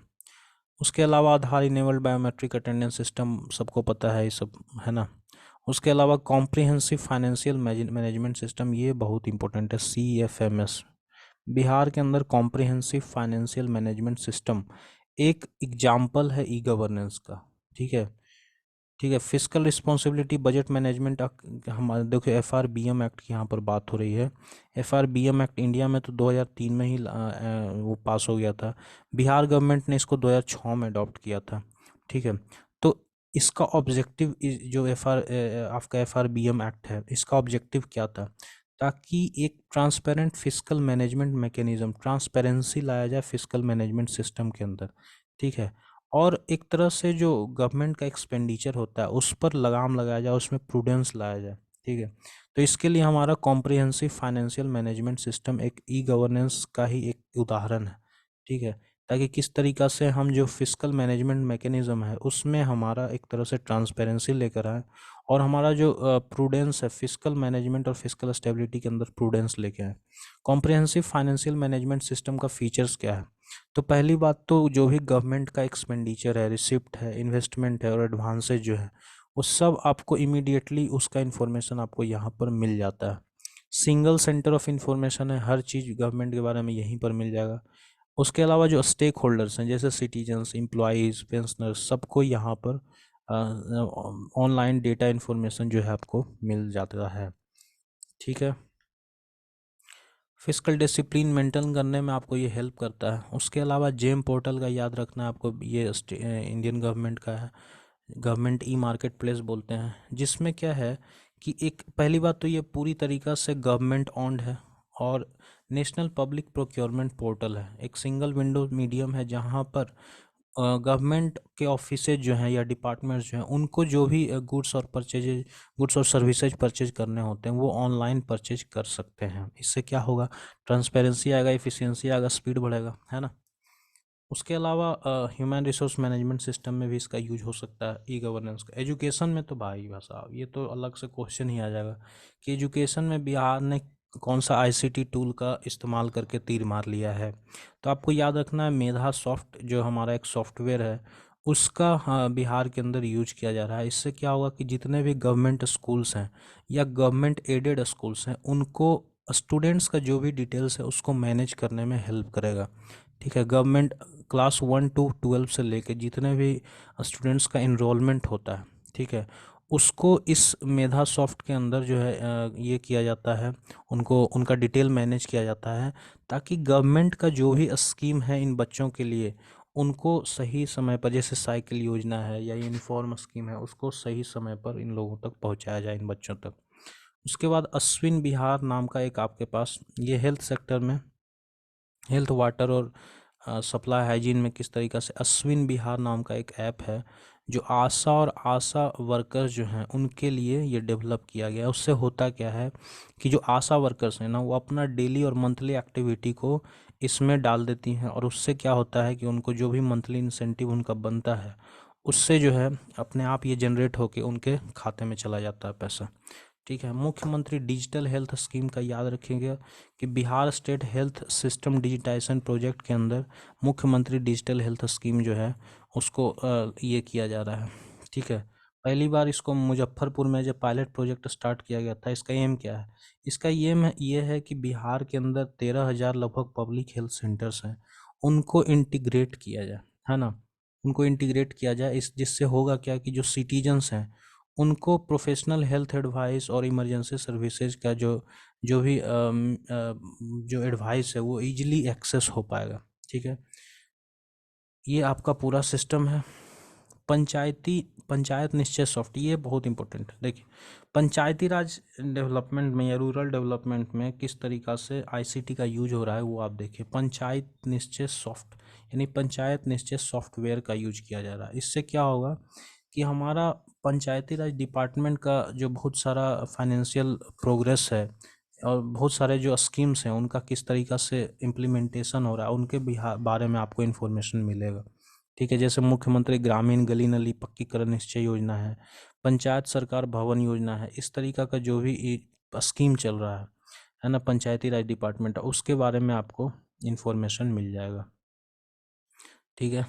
उसके अलावा आधार इनेबल्ड बायोमेट्रिक अटेंडेंस सिस्टम, सबको पता है ये सब, है ना। उसके अलावा कॉम्प्रिहेंसिव फाइनेंशियल मैनेजमेंट सिस्टम, ये बहुत इंपॉर्टेंट है, CFMS। बिहार के अंदर कॉम्प्रिहेंसिव फाइनेंशियल मैनेजमेंट सिस्टम एक एग्जाम्पल है ई गवर्नेंस का, ठीक है, ठीक है। फिजिकल रिस्पॉन्सिबिलिटी बजट मैनेजमेंट, हमारे देखो FRBM एक्ट की यहाँ पर बात हो रही है। FRBM एक्ट इंडिया में तो 2003 में ही वो पास हो गया था, बिहार गवर्नमेंट ने इसको 2006 में अडॉप्ट किया था, ठीक है। तो इसका ऑब्जेक्टिव जो आपका FRBM एक्ट है, इसका ऑब्जेक्टिव क्या था? ताकि एक transparent physical management mechanism, transparency लाया जाए फिजिकल मैनेजमेंट सिस्टम के अंदर, ठीक है। और एक तरह से जो गवर्नमेंट का एक्सपेंडिचर होता है उस पर लगाम लगाया जाए, उसमें प्रूडेंस लाया जाए, ठीक है। तो इसके लिए हमारा कॉम्प्रिहेंसिव फाइनेंशियल मैनेजमेंट सिस्टम एक ई गवर्नेंस का ही एक उदाहरण है, ठीक है। ताकि किस तरीक़ा से हम जो फिजिकल मैनेजमेंट मैकेनिज्म है उसमें हमारा एक तरह से ट्रांसपेरेंसी लेकर आए, और हमारा जो प्रूडेंस है फिजिकल मैनेजमेंट और फिजिकल स्टेबिलिटी के अंदर प्रूडेंस लेके आए। कॉम्प्रिहेंसिव फाइनेंशियल मैनेजमेंट सिस्टम का फीचर्स क्या है? तो पहली बात तो जो भी गवर्नमेंट का एक्सपेंडिचर है, रिसिप्ट है, इन्वेस्टमेंट है और एडवांसेज जो है, वो सब आपको इमीडिएटली उसका इन्फॉर्मेशन आपको यहाँ पर मिल जाता है। सिंगल सेंटर ऑफ इंफॉर्मेशन है, हर चीज़ गवर्नमेंट के बारे में यहीं पर मिल जाएगा। उसके अलावा जो स्टेक होल्डर्स हैं जैसे सिटीजन्स, एम्प्लॉयज़, पेंशनर्स, सबको यहाँ पर ऑनलाइन डेटा इन्फॉर्मेशन जो है आपको मिल जाता है। ठीक है, फिजिकल डिसिप्लिन मेंटेन करने में आपको ये हेल्प करता है। उसके अलावा जेम पोर्टल का याद रखना है आपको, ये इंडियन गवर्नमेंट का है, गवर्नमेंट ई मार्केट प्लेस बोलते हैं, जिसमें क्या है कि एक पहली बात तो ये पूरी तरीक़ा से गवर्नमेंट ऑन्ड है और नेशनल पब्लिक प्रोक्योरमेंट पोर्टल है। एक सिंगल विंडो मीडियम है जहाँ पर गवर्नमेंट के ऑफिसेज जो हैं या डिपार्टमेंट्स जो हैं उनको जो भी गुड्स और सर्विसेज परचेज करने होते हैं वो ऑनलाइन परचेज कर सकते हैं। इससे क्या होगा, ट्रांसपेरेंसी आएगा, इफ़िशियंसी आएगा, स्पीड बढ़ेगा, है ना। उसके अलावा ह्यूमन रिसोर्स मैनेजमेंट सिस्टम में भी इसका यूज हो सकता है, ई गवर्नेंस का। एजुकेशन में तो भाई साहब ये तो अलग से क्वेश्चन ही आ जाएगा कि एजुकेशन में बिहार ने कौन सा आईसीटी टूल का इस्तेमाल करके तीर मार लिया है। तो आपको याद रखना है, मेधा सॉफ्ट जो हमारा एक सॉफ्टवेयर है उसका बिहार के अंदर यूज किया जा रहा है। इससे क्या होगा कि जितने भी गवर्नमेंट स्कूल्स हैं या गवर्नमेंट एडेड स्कूल्स हैं उनको स्टूडेंट्स का जो भी डिटेल्स है उसको मैनेज करने में हेल्प करेगा। ठीक है, गवर्नमेंट क्लास 1 to 12 से लेके जितने भी स्टूडेंट्स का इनरोलमेंट होता है, ठीक है, उसको इस मेधा सॉफ्ट के अंदर जो है ये किया जाता है, उनको उनका डिटेल मैनेज किया जाता है ताकि गवर्नमेंट का जो भी स्कीम है इन बच्चों के लिए उनको सही समय पर, जैसे साइकिल योजना है या यूनिफॉर्म स्कीम है, उसको सही समय पर इन लोगों तक पहुंचाया जाए, इन बच्चों तक। उसके बाद अश्विन बिहार नाम का एक आपके पास, ये हेल्थ सेक्टर में, हेल्थ, वाटर और सप्लाई हाइजीन में किस तरीक़ा से, अश्विन बिहार नाम का एक ऐप है जो आशा और आशा वर्कर्स जो हैं उनके लिए ये डेवलप किया गया है। उससे होता क्या है कि जो आशा वर्कर्स हैं ना वो अपना डेली और मंथली एक्टिविटी को इसमें डाल देती हैं और उससे क्या होता है कि उनको जो भी मंथली इंसेंटिव उनका बनता है उससे जो है अपने आप ये जनरेट होके उनके खाते में चला जाता है पैसा। ठीक है, मुख्यमंत्री डिजिटल हेल्थ स्कीम का याद रखेंगे कि Bihar state health system digitization project के अंदर मुख्यमंत्री डिजिटल हेल्थ स्कीम जो है उसको ये किया जा रहा है। ठीक है, पहली बार इसको मुजफ्फरपुर में जब पायलट प्रोजेक्ट स्टार्ट किया गया था, इसका एम क्या है, इसका एम ये है कि बिहार के अंदर 13,000 लगभग पब्लिक हेल्थ सेंटर्स हैं, उनको इंटीग्रेट किया जाए, है ना, उनको इंटीग्रेट किया जाए। इस जिससे होगा क्या कि जो सिटीजन्स हैं उनको प्रोफेशनल हेल्थ एडवाइस और इमरजेंसी सर्विसेज का जो जो भी जो एडवाइस है वो इजीली एक्सेस हो पाएगा। ठीक है, ये आपका पूरा सिस्टम है। पंचायत निश्चय सॉफ्ट, ये बहुत इंपॉर्टेंट है। देखिए, पंचायती राज डेवलपमेंट में या रूरल डेवलपमेंट में किस तरीक़ा से आईसीटी का यूज हो रहा है वो आप देखिए। पंचायत निश्चय सॉफ्ट यानी पंचायत निश्चय सॉफ्टवेयर का यूज किया जा रहा है। इससे क्या होगा कि हमारा पंचायती राज डिपार्टमेंट का जो बहुत सारा फाइनेंशियल प्रोग्रेस है और बहुत सारे जो स्कीम्स हैं उनका किस तरीक़ा से इम्प्लीमेंटेशन हो रहा है उनके बारे में आपको इन्फॉर्मेशन मिलेगा। ठीक है, जैसे मुख्यमंत्री ग्रामीण गली नली पक्कीकरण निश्चय योजना है, पंचायत सरकार भवन योजना है, इस तरीका का जो भी स्कीम चल रहा है ना, पंचायती राज डिपार्टमेंट, उसके बारे में आपको इन्फॉर्मेशन मिल जाएगा। ठीक है,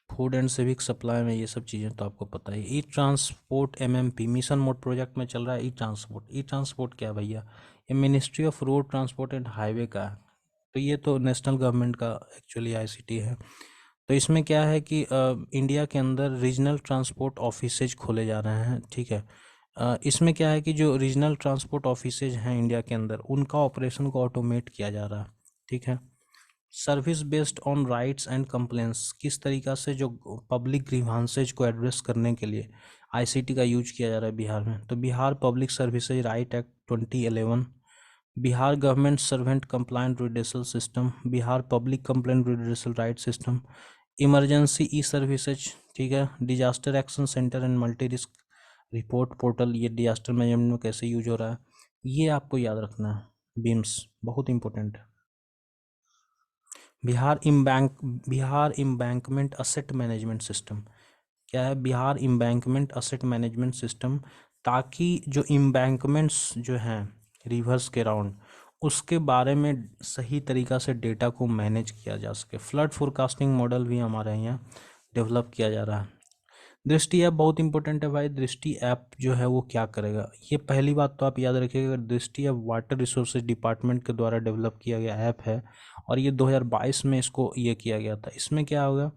फूड एंड सिविक सप्लाई में ये सब चीज़ें तो आपको पता ही। E transport MMP mission mode project में चल रहा है। ई ट्रांसपोर्ट, ई ट्रांसपोर्ट क्या है भैया, ये ministry of road transport and highway का है। तो ये तो नेशनल गवर्नमेंट का एक्चुअली आईसीटी है। तो इसमें क्या है कि इंडिया के अंदर रीजनल ट्रांसपोर्ट ऑफिसेज खोले जा रहे हैं। ठीक है, इसमें क्या है कि जो रीजनल ट्रांसपोर्ट ऑफिसेज हैं इंडिया के अंदर उनका ऑपरेशन को ऑटोमेट किया जा रहा है। ठीक है, service based on rights and complaints, किस तरीक़ा से जो पब्लिक ग्रीवांसेज को एड्रेस करने के लिए आईसीटी का यूज किया जा रहा है बिहार में। तो Bihar public services right act 2011, Bihar government servant complaint redressal system, Bihar public complaint redressal right system, emergency e services, ठीक है, disaster action centre and multi risk report portal, ये डिजास्टर मैनेजमेंट में कैसे यूज हो रहा है ये आपको याद रखना है। बीम्स बहुत इंपॉर्टेंट है। Bihar embankment asset management system क्या है, Bihar embankment asset management system, ताकि जो इम्बैंकमेंट्स जो हैं रिवर्स के राउंड उसके बारे में सही तरीक़ा से डेटा को मैनेज किया जा सके। फ्लड फोरकास्टिंग मॉडल भी हमारे यहाँ डेवलप किया जा रहा है। दृष्टि ऐप बहुत इंपॉर्टेंट है भाई। दृष्टि ऐप जो है वो क्या करेगा, ये पहली बात तो आप याद रखिएगा, दृष्टि ऐप वाटर रिसोर्सेज डिपार्टमेंट के द्वारा डेवलप किया गया ऐप है और ये 2022 में इसको ये किया गया था। इसमें क्या होगा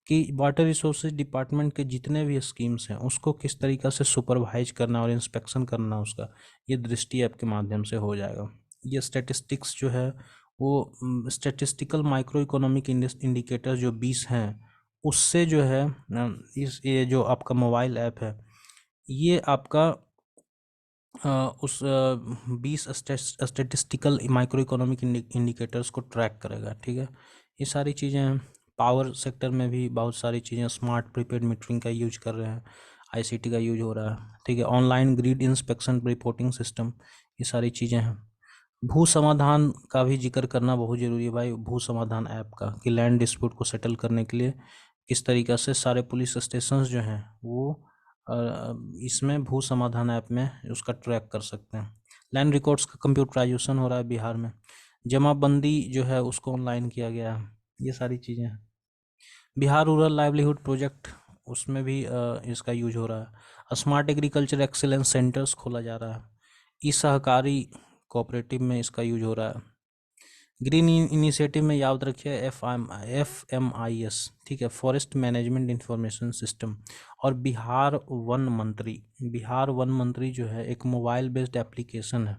कि वाटर रिसोर्सेज डिपार्टमेंट के जितने भी स्कीम्स हैं उसको किस तरीक़ा से सुपरवाइज करना और इंस्पेक्शन करना उसका, ये दृष्टि ऐप के माध्यम से हो जाएगा। ये स्टैटिस्टिक्स जो है वो स्टैटिस्टिकल माइक्रो इकोनॉमिक इंडिकेटर जो 20 हैं उससे जो है इस ये जो आपका मोबाइल ऐप है ये आपका उस 20 स्टैटिस्टिकल माइक्रो इकोनॉमिक इंडिकेटर्स को ट्रैक करेगा। ठीक है, ये सारी चीज़ें हैं। पावर सेक्टर में भी बहुत सारी चीज़ें, स्मार्ट प्रीपेड मीटरिंग का यूज कर रहे हैं, आईसीटी का यूज हो रहा है। ठीक है, online grid inspection reporting system, ये सारी चीज़ें हैं। भू समाधान का भी जिक्र करना बहुत ज़रूरी है भाई। भू समाधान ऐप का कि लैंड डिस्प्यूट को सेटल करने के लिए किस तरीक़ा से सारे पुलिस स्टेशंस जो हैं वो इसमें भू समाधान ऐप में उसका ट्रैक कर सकते हैं। लैंड रिकॉर्ड्स का कंप्यूटराइजेशन हो रहा है बिहार में। जमाबंदी जो है उसको ऑनलाइन किया गया है। ये सारी चीज़ें हैं। बिहार रूरल लाइवलीहुड प्रोजेक्ट, उसमें भी इसका यूज हो रहा है। स्मार्ट एग्रीकल्चर एक्सीलेंस सेंटर्स खोला जा रहा है। ई सहकारी कोऑपरेटिव में इसका यूज हो रहा है। ग्रीन इनिशिएटिव में याद रखिए FMIS, ठीक है, फॉरेस्ट मैनेजमेंट इंफॉर्मेशन सिस्टम। और बिहार वन मंत्री जो है एक मोबाइल बेस्ड एप्लीकेशन है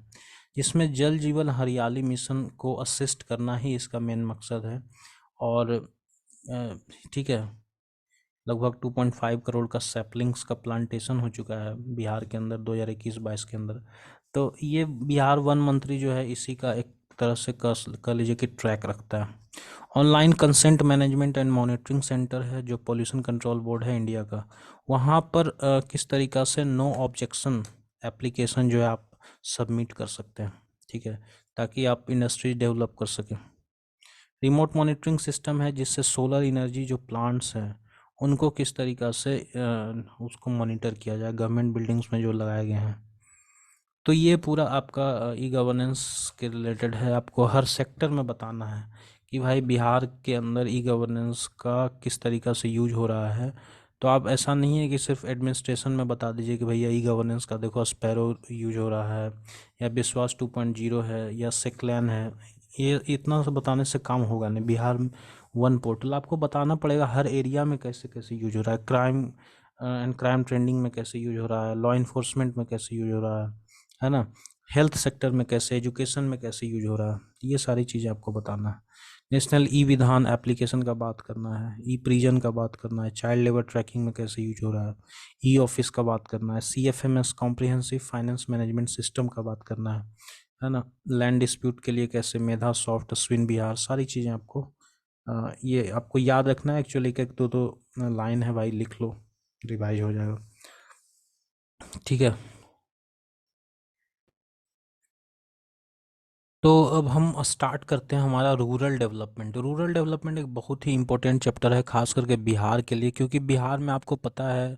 जिसमें जल जीवन हरियाली मिशन को असिस्ट करना ही इसका मेन मकसद है। और ठीक है, लगभग 2.5 करोड़ का सैपलिंग्स का प्लांटेशन हो चुका है बिहार के अंदर 2021-22 के अंदर। तो ये बिहार वन मंत्री जो है इसी का एक तरह से कह लीजिए कि ट्रैक रखता है। Online consent management and monitoring centre है जो पोल्यूशन कंट्रोल बोर्ड है इंडिया का, वहाँ पर किस तरीक़ा से नो ऑब्जेक्शन एप्लीकेशन जो है आप सबमिट कर सकते हैं। ठीक है, ताकि आप इंडस्ट्री डेवलप कर सकें। रिमोट मॉनिटरिंग सिस्टम है जिससे सोलर एनर्जी जो प्लांट्स हैं उनको किस तरीक़ा से उसको मॉनिटर किया जाए, गवर्नमेंट बिल्डिंग्स में जो लगाए गए हैं। तो ये पूरा आपका ई गवर्नेंस के रिलेटेड है। आपको हर सेक्टर में बताना है कि भाई बिहार के अंदर ई गवर्नेंस का किस तरीक़ा से यूज हो रहा है। तो आप ऐसा नहीं है कि सिर्फ एडमिनिस्ट्रेशन में बता दीजिए कि भैया ई गवर्नेंस का देखो स्पैरो यूज हो रहा है या विश्वास 2.0 है या सेक्लैन है। ये इतना से बताने से काम होगा नहीं। बिहार वन पोर्टल आपको बताना पड़ेगा हर एरिया में कैसे कैसे यूज हो रहा है, क्राइम एंड क्राइम ट्रेंडिंग में कैसे यूज हो रहा है, लॉ इन्फोर्समेंट में कैसे यूज हो रहा है ना, हेल्थ सेक्टर में कैसे, एजुकेशन में कैसे यूज हो रहा है, ये सारी चीज़ें आपको बताना है। नेशनल ई विधान एप्लीकेशन का बात करना है, ई प्रिजन का बात करना है, चाइल्ड लेबर ट्रैकिंग में कैसे यूज हो रहा है, ई ऑफिस का बात करना है, CFMS comprehensive finance management system का बात करना है ना, लैंड डिस्प्यूट के लिए कैसे मेधा सॉफ्ट स्विन बिहार, सारी चीज़ें आपको ये आपको याद रखना है। एक्चुअली एक दो लाइन है भाई, लिख लो, रिवाइज हो जाएगा। ठीक है, तो अब हम स्टार्ट करते हैं हमारा रूरल डेवलपमेंट। रूरल डेवलपमेंट एक बहुत ही इंपॉर्टेंट चैप्टर है खास करके बिहार के लिए, क्योंकि बिहार में आपको पता है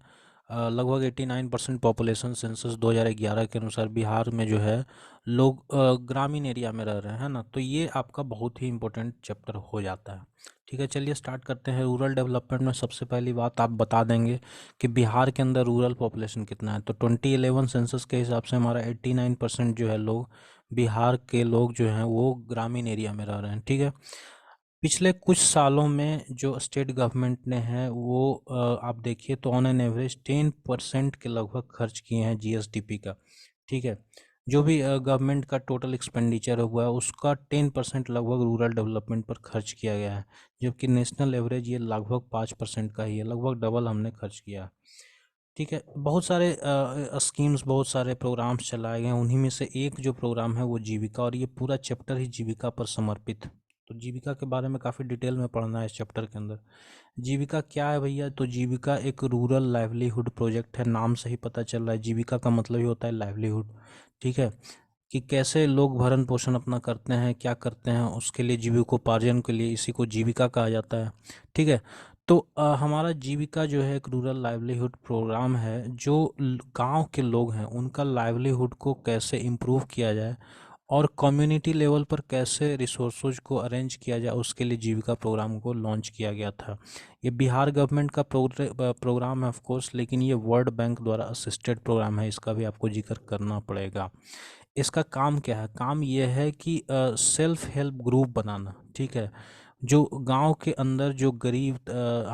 लगभग 89% पॉपुलेशन सेंसस 2011 के अनुसार बिहार में जो है लोग ग्रामीण एरिया में रह रहे हैं ना। तो ये आपका बहुत ही इंपॉर्टेंट चैप्टर हो जाता है। ठीक है, चलिए स्टार्ट करते हैं। रूरल डेवलपमेंट में सबसे पहली बात आप बता देंगे कि बिहार के अंदर रूरल पॉपुलेशन कितना है। तो 2011 सेंसस के हिसाब से हमारा 89% जो है लोग, बिहार के लोग जो हैं वो ग्रामीण एरिया में रह रहे हैं। ठीक है, पिछले कुछ सालों में जो स्टेट गवर्नमेंट ने है वो आप देखिए तो ऑन एन एवरेज 10% के लगभग खर्च किए हैं GSDP का। ठीक है, जो भी गवर्नमेंट का टोटल एक्सपेंडिचर हुआ है उसका 10% लगभग रूरल डेवलपमेंट पर खर्च किया गया है, जबकि नेशनल एवरेज ये लगभग 5% का ही है, लगभग डबल हमने खर्च किया। ठीक है, बहुत सारे स्कीम्स, बहुत सारे प्रोग्राम्स चलाए गए हैं। उन्हीं में से एक जो प्रोग्राम है वो जीविका, और ये पूरा चैप्टर ही जीविका पर समर्पित। तो जीविका के बारे में काफ़ी डिटेल में पढ़ना है इस चैप्टर के अंदर। जीविका क्या है भैया? तो जीविका एक रूरल लाइवलीहुड प्रोजेक्ट है। नाम से ही पता चल रहा है, जीविका का मतलब ही होता है लाइवलीहुड। ठीक है, कि कैसे लोग भरण पोषण अपना करते हैं, क्या करते हैं, उसके लिए जीविकोपार्जन के लिए, इसी को जीविका कहा जाता है। ठीक है, तो हमारा जीविका जो है एक रूरल लाइवलीहुड प्रोग्राम है जो गांव के लोग हैं उनका लाइवलीहुड को कैसे इम्प्रूव किया जाए और कम्युनिटी लेवल पर कैसे रिसोर्सेज को अरेंज किया जाए उसके लिए जीविका प्रोग्राम को लॉन्च किया गया था। ये बिहार गवर्नमेंट का प्रोग्राम है ऑफ कोर्स, लेकिन ये वर्ल्ड बैंक द्वारा असिस्टेड प्रोग्राम है, इसका भी आपको जिक्र करना पड़ेगा। इसका काम क्या है? काम ये है कि सेल्फ हेल्प ग्रुप बनाना, ठीक है। जो गांव के अंदर जो गरीब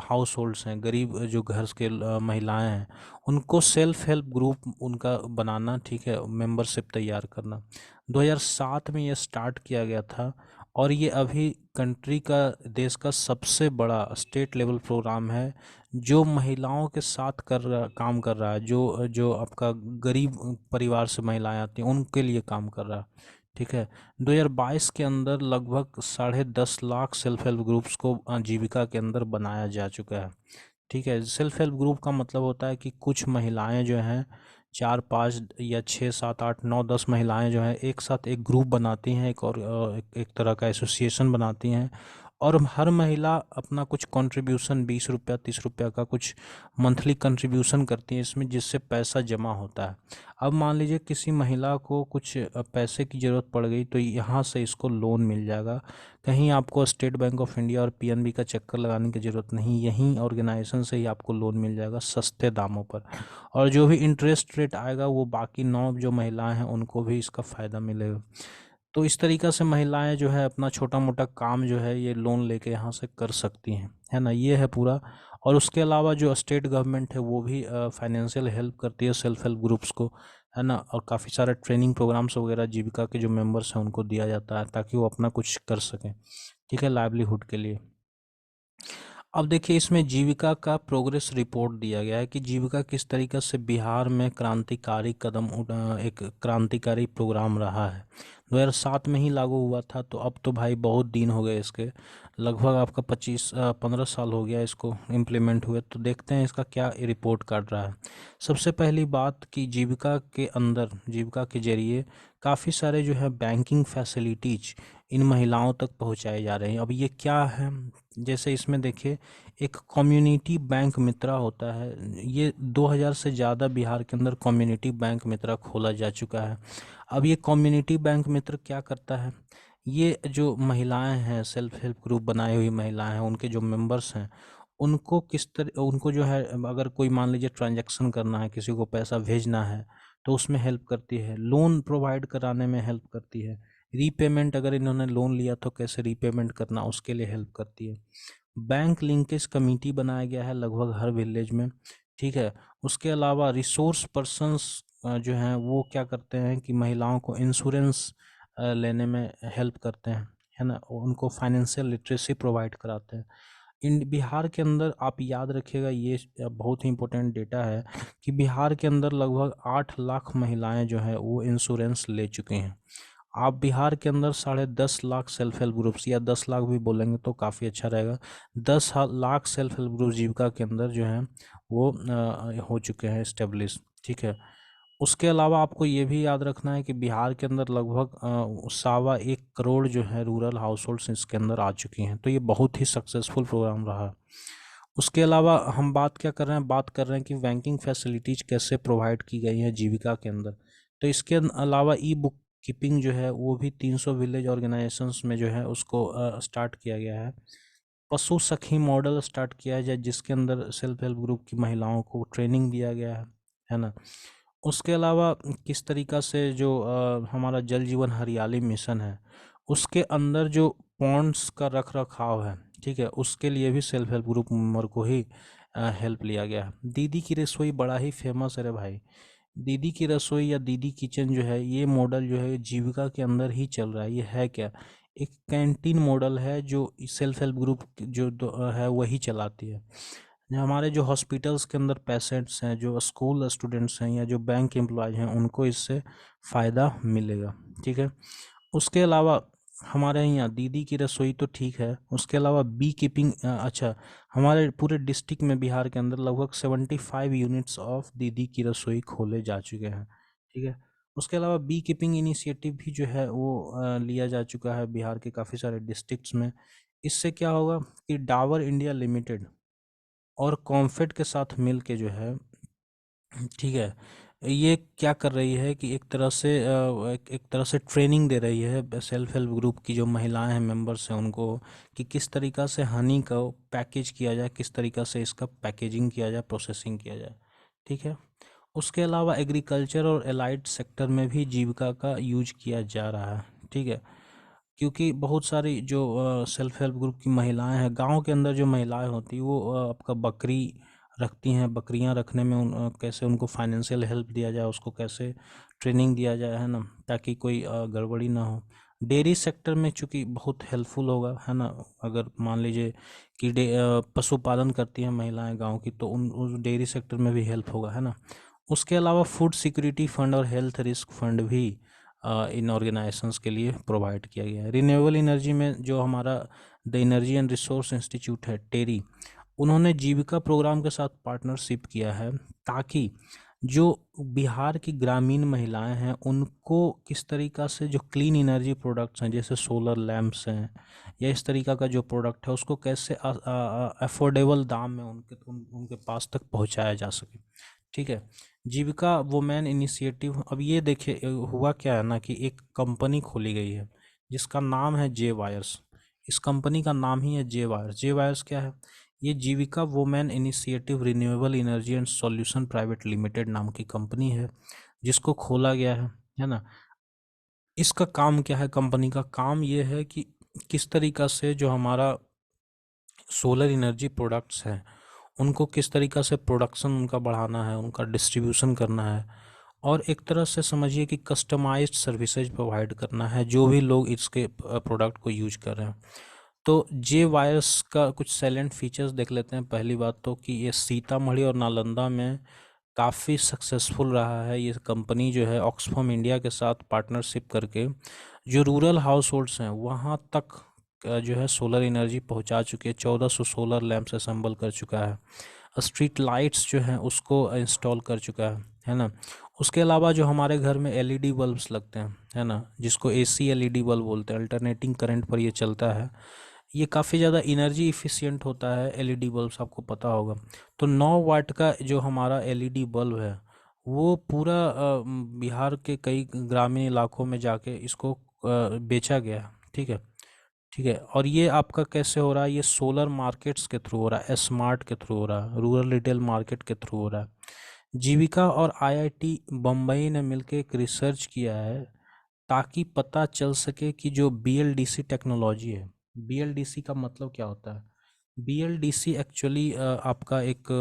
हाउस होल्ड्स हैं, गरीब जो घर के महिलाएं हैं, उनको सेल्फ हेल्प ग्रुप उनका बनाना, ठीक है, मेंबरशिप तैयार करना। 2007 में ये स्टार्ट किया गया था और ये अभी कंट्री का, देश का सबसे बड़ा स्टेट लेवल प्रोग्राम है जो महिलाओं के साथ काम कर रहा है। जो जो आपका गरीब परिवार से महिलाएं आती हैं उनके लिए काम कर रहा है, ठीक है। 2022 के अंदर लगभग 10.5 लाख सेल्फ हेल्प ग्रुप्स को जीविका के अंदर बनाया जा चुका है, ठीक है। सेल्फ हेल्प ग्रुप का मतलब होता है कि कुछ महिलाएं जो हैं, 4 5 या 6 7 8 9 10 महिलाएं जो हैं एक साथ एक ग्रुप बनाती हैं, एक और एक तरह का एसोसिएशन बनाती हैं। और हर महिला अपना कुछ कंट्रीब्यूशन, 20 रुपया 30 रुपया का कुछ मंथली कंट्रीब्यूशन करती है इसमें, जिससे पैसा जमा होता है। अब मान लीजिए किसी महिला को कुछ पैसे की ज़रूरत पड़ गई तो यहाँ से इसको लोन मिल जाएगा। कहीं आपको स्टेट बैंक ऑफ इंडिया और पीएनबी का चक्कर लगाने की ज़रूरत नहीं, यहीं ऑर्गेनाइजेशन से ही आपको लोन मिल जाएगा सस्ते दामों पर। और जो भी इंटरेस्ट रेट आएगा वो बाकी 9 जो महिलाएं हैं उनको भी इसका फ़ायदा मिलेगा। तो इस तरीक़ा से महिलाएं जो है अपना छोटा मोटा काम जो है ये लोन लेके यहाँ से कर सकती हैं, है ना, ये है पूरा। और उसके अलावा जो स्टेट गवर्नमेंट है वो भी फाइनेंशियल हेल्प करती है सेल्फ हेल्प ग्रुप्स को, है ना। और काफ़ी सारे ट्रेनिंग प्रोग्राम्स वगैरह जीविका के जो मेंबर्स हैं उनको दिया जाता है ताकि वो अपना कुछ कर सकें, ठीक है, लाइवलीहुड के लिए। अब देखिए इसमें जीविका का प्रोग्रेस रिपोर्ट दिया गया है कि जीविका किस तरीके से बिहार में क्रांतिकारी एक क्रांतिकारी प्रोग्राम रहा है। 2007 में ही लागू हुआ था, तो अब तो भाई बहुत दिन हो गए इसके, लगभग आपका 15 साल हो गया इसको इम्प्लीमेंट हुए। तो देखते हैं इसका क्या रिपोर्ट कार्ड रहा है। सबसे पहली बात कि जीविका के अंदर, जीविका के जरिए काफ़ी सारे जो है बैंकिंग फैसिलिटीज इन महिलाओं तक पहुंचाए जा रहे हैं। अब ये क्या है? जैसे इसमें देखिए एक कम्युनिटी बैंक मित्रा होता है, ये 2000 से ज़्यादा बिहार के अंदर कम्युनिटी बैंक मित्रा खोला जा चुका है। अब ये कम्युनिटी बैंक मित्र क्या करता है? ये जो महिलाएं हैं, सेल्फ हेल्प ग्रुप बनाई हुई महिलाएं हैं, उनके जो मेंबर्स हैं उनको किस तरह, उनको जो है अगर कोई मान लीजिए ट्रांजैक्शन करना है, किसी को पैसा भेजना है तो उसमें हेल्प करती है, लोन प्रोवाइड कराने में हेल्प करती है, रीपेमेंट अगर इन्होंने लोन लिया तो कैसे रीपेमेंट करना उसके लिए हेल्प करती है। बैंक लिंकेज कमेटी बनाया गया है लगभग हर विलेज में, ठीक है। उसके अलावा रिसोर्स पर्सन्स जो हैं वो क्या करते हैं कि महिलाओं को इंश्योरेंस लेने में हेल्प करते हैं, है ना, उनको फाइनेंशियल लिटरेसी प्रोवाइड कराते हैं। इन बिहार के अंदर आप याद रखिएगा, ये बहुत ही इंपॉर्टेंट डेटा है कि बिहार के अंदर लगभग 8 लाख महिलाएं जो है वो इंश्योरेंस ले चुकी हैं। आप बिहार के अंदर 10.5 लाख सेल्फ हेल्प ग्रुप्स, या 10 लाख भी बोलेंगे तो काफ़ी अच्छा रहेगा, 10 लाख सेल्फ हेल्प ग्रुप जीविका के अंदर जो है वो हो चुके हैं इस्टेब्लिश, ठीक है। उसके अलावा आपको ये भी याद रखना है कि बिहार के अंदर लगभग 1.25 करोड़ जो है रूरल हाउस होल्ड्स इसके अंदर आ चुकी हैं। तो ये बहुत ही सक्सेसफुल प्रोग्राम रहा। उसके अलावा हम बात क्या कर रहे हैं? बात कर रहे हैं कि बैंकिंग फैसिलिटीज कैसे प्रोवाइड की गई हैं जीविका के अंदर। तो इसके अलावा ई बुक कीपिंग जो है वो भी 300 विलेज ऑर्गेनाइजेशंस में जो है उसको स्टार्ट किया गया है। पशु सखी मॉडल स्टार्ट किया जाए जिसके अंदर सेल्फ हेल्प ग्रुप की महिलाओं को ट्रेनिंग दिया गया है ना। उसके अलावा किस तरीक़ा से जो हमारा जल जीवन हरियाली मिशन है उसके अंदर जो पॉन्ड्स का रख रखाव है, ठीक है, उसके लिए भी सेल्फ हेल्प ग्रुप मेंबर को ही हेल्प लिया गया है। दीदी की रसोई बड़ा ही फेमस है रे भाई। दीदी की रसोई या दीदी किचन जो है ये मॉडल जो है जीविका के अंदर ही चल रहा है। ये है क्या? एक कैंटीन मॉडल है जो सेल्फ हेल्प ग्रुप जो है वही चलाती है। हमारे जो हॉस्पिटल्स के अंदर पेशेंट्स हैं, जो स्कूल स्टूडेंट्स हैं या जो बैंक एम्प्लॉयज हैं उनको इससे फ़ायदा मिलेगा, ठीक है। उसके अलावा हमारे यहाँ दीदी की रसोई तो ठीक है, उसके अलावा बी कीपिंग, अच्छा, हमारे पूरे डिस्ट्रिक्ट में बिहार के अंदर लगभग 75 यूनिट्स ऑफ दीदी की रसोई खोले जा चुके हैं, ठीक है। उसके अलावा बी कीपिंग इनिशिएटिव भी जो है वो लिया जा चुका है बिहार के काफ़ी सारे डिस्ट्रिक्ट्स में। इससे क्या होगा कि डाबर इंडिया लिमिटेड और कॉम्फेड के साथ मिल के जो है, ठीक है, ये क्या कर रही है कि एक तरह से एक तरह से ट्रेनिंग दे रही है सेल्फ हेल्प ग्रुप की जो महिलाएं हैं, मेंबर्स हैं उनको, कि किस तरीक़ा से हनी का पैकेज किया जाए, किस तरीक़ा से इसका पैकेजिंग किया जाए, प्रोसेसिंग किया जाए। ठीक है। उसके अलावा एग्रीकल्चर और एलाइड सेक्टर में भी जीविका का यूज किया जा रहा है। ठीक है। क्योंकि बहुत सारी जो सेल्फ हेल्प ग्रुप की महिलाएं हैं, गांव के अंदर जो महिलाएं होती हैं वो आपका बकरी रखती हैं। बकरियां रखने में कैसे उनको फाइनेंशियल हेल्प दिया जाए, उसको कैसे ट्रेनिंग दिया जाए, है ना, ताकि कोई गड़बड़ी ना हो। डेयरी सेक्टर में चूंकि बहुत हेल्पफुल होगा, है ना, अगर मान लीजिए कि पशुपालन करती हैं महिलाएं गांव की, तो उन उस डेयरी सेक्टर में भी हेल्प होगा, है ना। उसके अलावा फूड सिक्योरिटी फंड और हेल्थ रिस्क फंड भी इन ऑर्गेनाइजेशंस के लिए प्रोवाइड किया गया है। रिन्यूएबल एनर्जी में जो हमारा the energy and resource institute है, टेरी, उन्होंने जीविका प्रोग्राम के साथ पार्टनरशिप किया है, ताकि जो बिहार की ग्रामीण महिलाएं हैं उनको किस तरीक़ा से जो क्लीन एनर्जी प्रोडक्ट्स हैं, जैसे सोलर लैंप्स हैं या इस तरीक़ा का जो प्रोडक्ट है, उसको कैसे अफोर्डेबल दाम में उनके पास तक पहुंचाया जा सके। ठीक है। जीविका वुमेन इनिशिएटिव, अब ये देखिए हुआ क्या है ना, कि एक कंपनी खोली गई है जिसका नाम है जे वायर्स। इस कंपनी का नाम ही है जे वायर्स। जे वायर्स क्या है? ये Jeevika women initiative renewable energy and solution private limited नाम की कंपनी है, जिसको खोला गया है ना। इसका काम क्या है? कंपनी का काम ये है कि किस तरीक़ा से जो हमारा सोलर एनर्जी प्रोडक्ट्स हैं उनको किस तरीक़ा से प्रोडक्शन उनका बढ़ाना है, उनका डिस्ट्रीब्यूशन करना है, और एक तरह से समझिए कि कस्टमाइज्ड सर्विसेज प्रोवाइड करना है जो भी लोग इसके प्रोडक्ट को यूज कर रहे हैं। तो जे वायर्स का कुछ साइलेंट फीचर्स देख लेते हैं। पहली बात तो कि ये सीतामढ़ी और नालंदा में काफ़ी सक्सेसफुल रहा है। ये कंपनी जो है ऑक्सफर्म इंडिया के साथ पार्टनरशिप करके जो रूरल हाउस होल्ड्स हैं वहाँ तक जो है सोलर एनर्जी पहुँचा चुकी है। 1400 सोलर लैंप्स असेंबल कर चुका है। स्ट्रीट लाइट्स जो हैं उसको इंस्टॉल कर चुका है ना। उसके अलावा जो हमारे घर में एलईडी बल्ब्स लगते हैं, है ना, जिसको एसी एलईडी बल्ब बोलते हैं, अल्टरनेटिंग करंट पर ये चलता है। ये काफ़ी ज़्यादा एनर्जी इफ़िशियंट होता है एलईडी बल्ब्स, आपको पता होगा। तो 9 वाट का जो हमारा एलईडी बल्ब है वो पूरा बिहार के कई ग्रामीण इलाकों में जाके इसको बेचा गया। ठीक है। ठीक है। और ये आपका कैसे हो रहा है? ये सोलर मार्केट्स के थ्रू हो रहा है, स्मार्ट के थ्रू हो रहा है, रूरल रिटेल मार्केट के थ्रू हो रहा है। जीविका और आईआईटी बम्बई ने मिलकर एक रिसर्च किया है ताकि पता चल सके कि जो बीएलडीसी टेक्नोलॉजी है, बीएलडीसी का मतलब क्या होता है? बीएलडीसी एक्चुअली आपका एक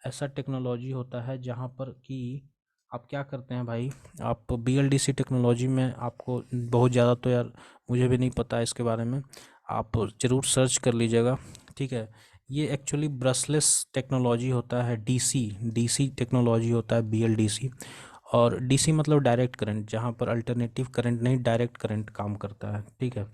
ऐसा टेक्नोलॉजी होता है जहाँ पर कि आप क्या करते हैं भाई, आप बीएलडीसी टेक्नोलॉजी में आपको बहुत ज़्यादा तो यार मुझे भी नहीं पता है इसके बारे में, आप ज़रूर सर्च कर लीजिएगा। ठीक है। ये एक्चुअली ब्रशलेस टेक्नोलॉजी होता है, डीसी डीसी टेक्नोलॉजी होता है बीएलडीसी। और डीसी मतलब डायरेक्ट करंट, जहाँ पर अल्टरनेटिव करंट नहीं, डायरेक्ट करंट काम करता है। ठीक है।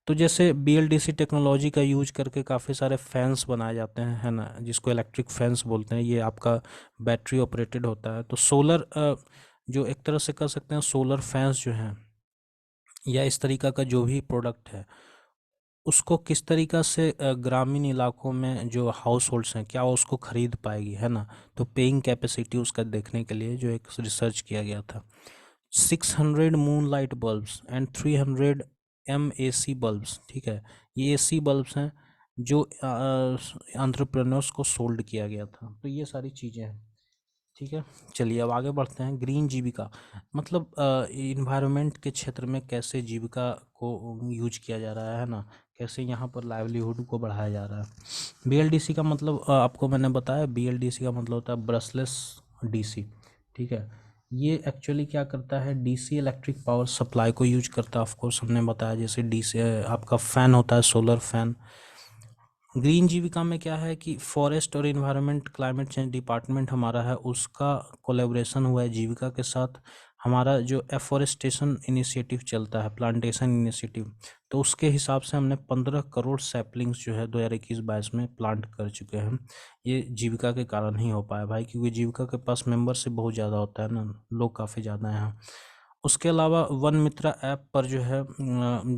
तो जैसे बीएलडीसी टेक्नोलॉजी का यूज करके काफ़ी सारे फैंस बनाए जाते हैं, है ना, जिसको इलेक्ट्रिक फैंस बोलते हैं। ये आपका बैटरी ऑपरेटेड होता है। तो सोलर जो एक तरह से कर सकते हैं, सोलर फैंस जो हैं या इस तरीक़ा का जो भी प्रोडक्ट है उसको किस तरीक़ा से ग्रामीण इलाकों में जो हाउस होल्ड्स हैं क्या उसको ख़रीद पाएगी, है ना। तो पेइंग कैपेसिटी उसका देखने के लिए जो एक रिसर्च किया गया था। 600 moon light bulbs and 300 MAC bulbs, ठीक है, ये एसी बल्ब्स हैं जो एंटरप्रेन्योर्स को सोल्ड किया गया था। तो ये सारी चीज़ें हैं। ठीक है। चलिए अब आगे बढ़ते हैं। ग्रीन जीविका मतलब इन्वायरमेंट के क्षेत्र में कैसे जीविका को यूज किया जा रहा है ना, कैसे यहाँ पर लाइवलीहुड को बढ़ाया जा रहा है। बीएलडीसी का मतलब आपको मैंने बताया, बीएलडीसी का मतलब होता है ब्रशलेस डीसी। ठीक है। ये एक्चुअली क्या करता है? डीसी इलेक्ट्रिक पावर सप्लाई को यूज करता है। ऑफकोर्स हमने बताया जैसे डीसी आपका फ़ैन होता है, सोलर फैन। ग्रीन जीविका में क्या है कि फॉरेस्ट और इन्वायरमेंट क्लाइमेट चेंज डिपार्टमेंट हमारा है, उसका कोलैबोरेशन हुआ है जीविका के साथ। हमारा जो एफॉरेस्टेशन इनिशिएटिव चलता है, प्लांटेशन इनिशिएटिव, तो उसके हिसाब से हमने 15 करोड़ सैपलिंग्स जो है 2021-22 में प्लांट कर चुके हैं। ये जीविका के कारण ही हो पाया भाई, क्योंकि जीविका के पास मेंबरशिप बहुत ज़्यादा होता है ना, लोग काफ़ी ज़्यादा हैं यहाँ। उसके अलावा वन मित्रा ऐप पर जो है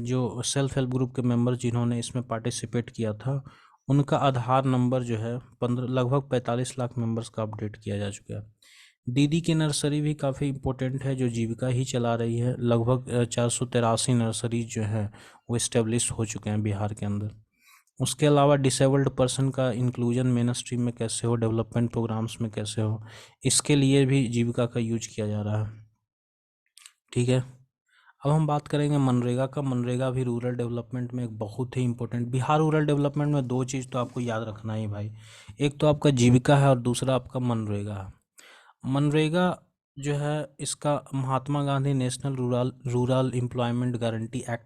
जो सेल्फ हेल्प ग्रुप के मेंबर जिन्होंने इसमें पार्टिसिपेट किया था उनका आधार नंबर जो है 15 लगभग 45 लाख मेंबर्स का अपडेट किया जा चुका है। दीदी की नर्सरी भी काफ़ी इम्पोर्टेंट है, जो जीविका ही चला रही है। लगभग 483 नर्सरीज जो है वो इस्टेब्लिश हो चुके हैं बिहार के अंदर। उसके अलावा डिसेबल्ड पर्सन का इंक्लूजन मेन स्ट्रीम में कैसे हो, डेवलपमेंट प्रोग्राम्स में कैसे हो, इसके लिए भी जीविका का यूज किया जा रहा है। ठीक है, अब हम बात करेंगे मनरेगा का। मनरेगा भी रूरल डेवलपमेंट में एक बहुत ही इंपॉर्टेंट, बिहार रूरल डेवलपमेंट में दो चीज़ तो आपको याद रखना ही भाई, एक तो आपका जीविका है और दूसरा आपका मनरेगा है। मनरेगा जो है, इसका Mahatma Gandhi national rural rural employment guarantee act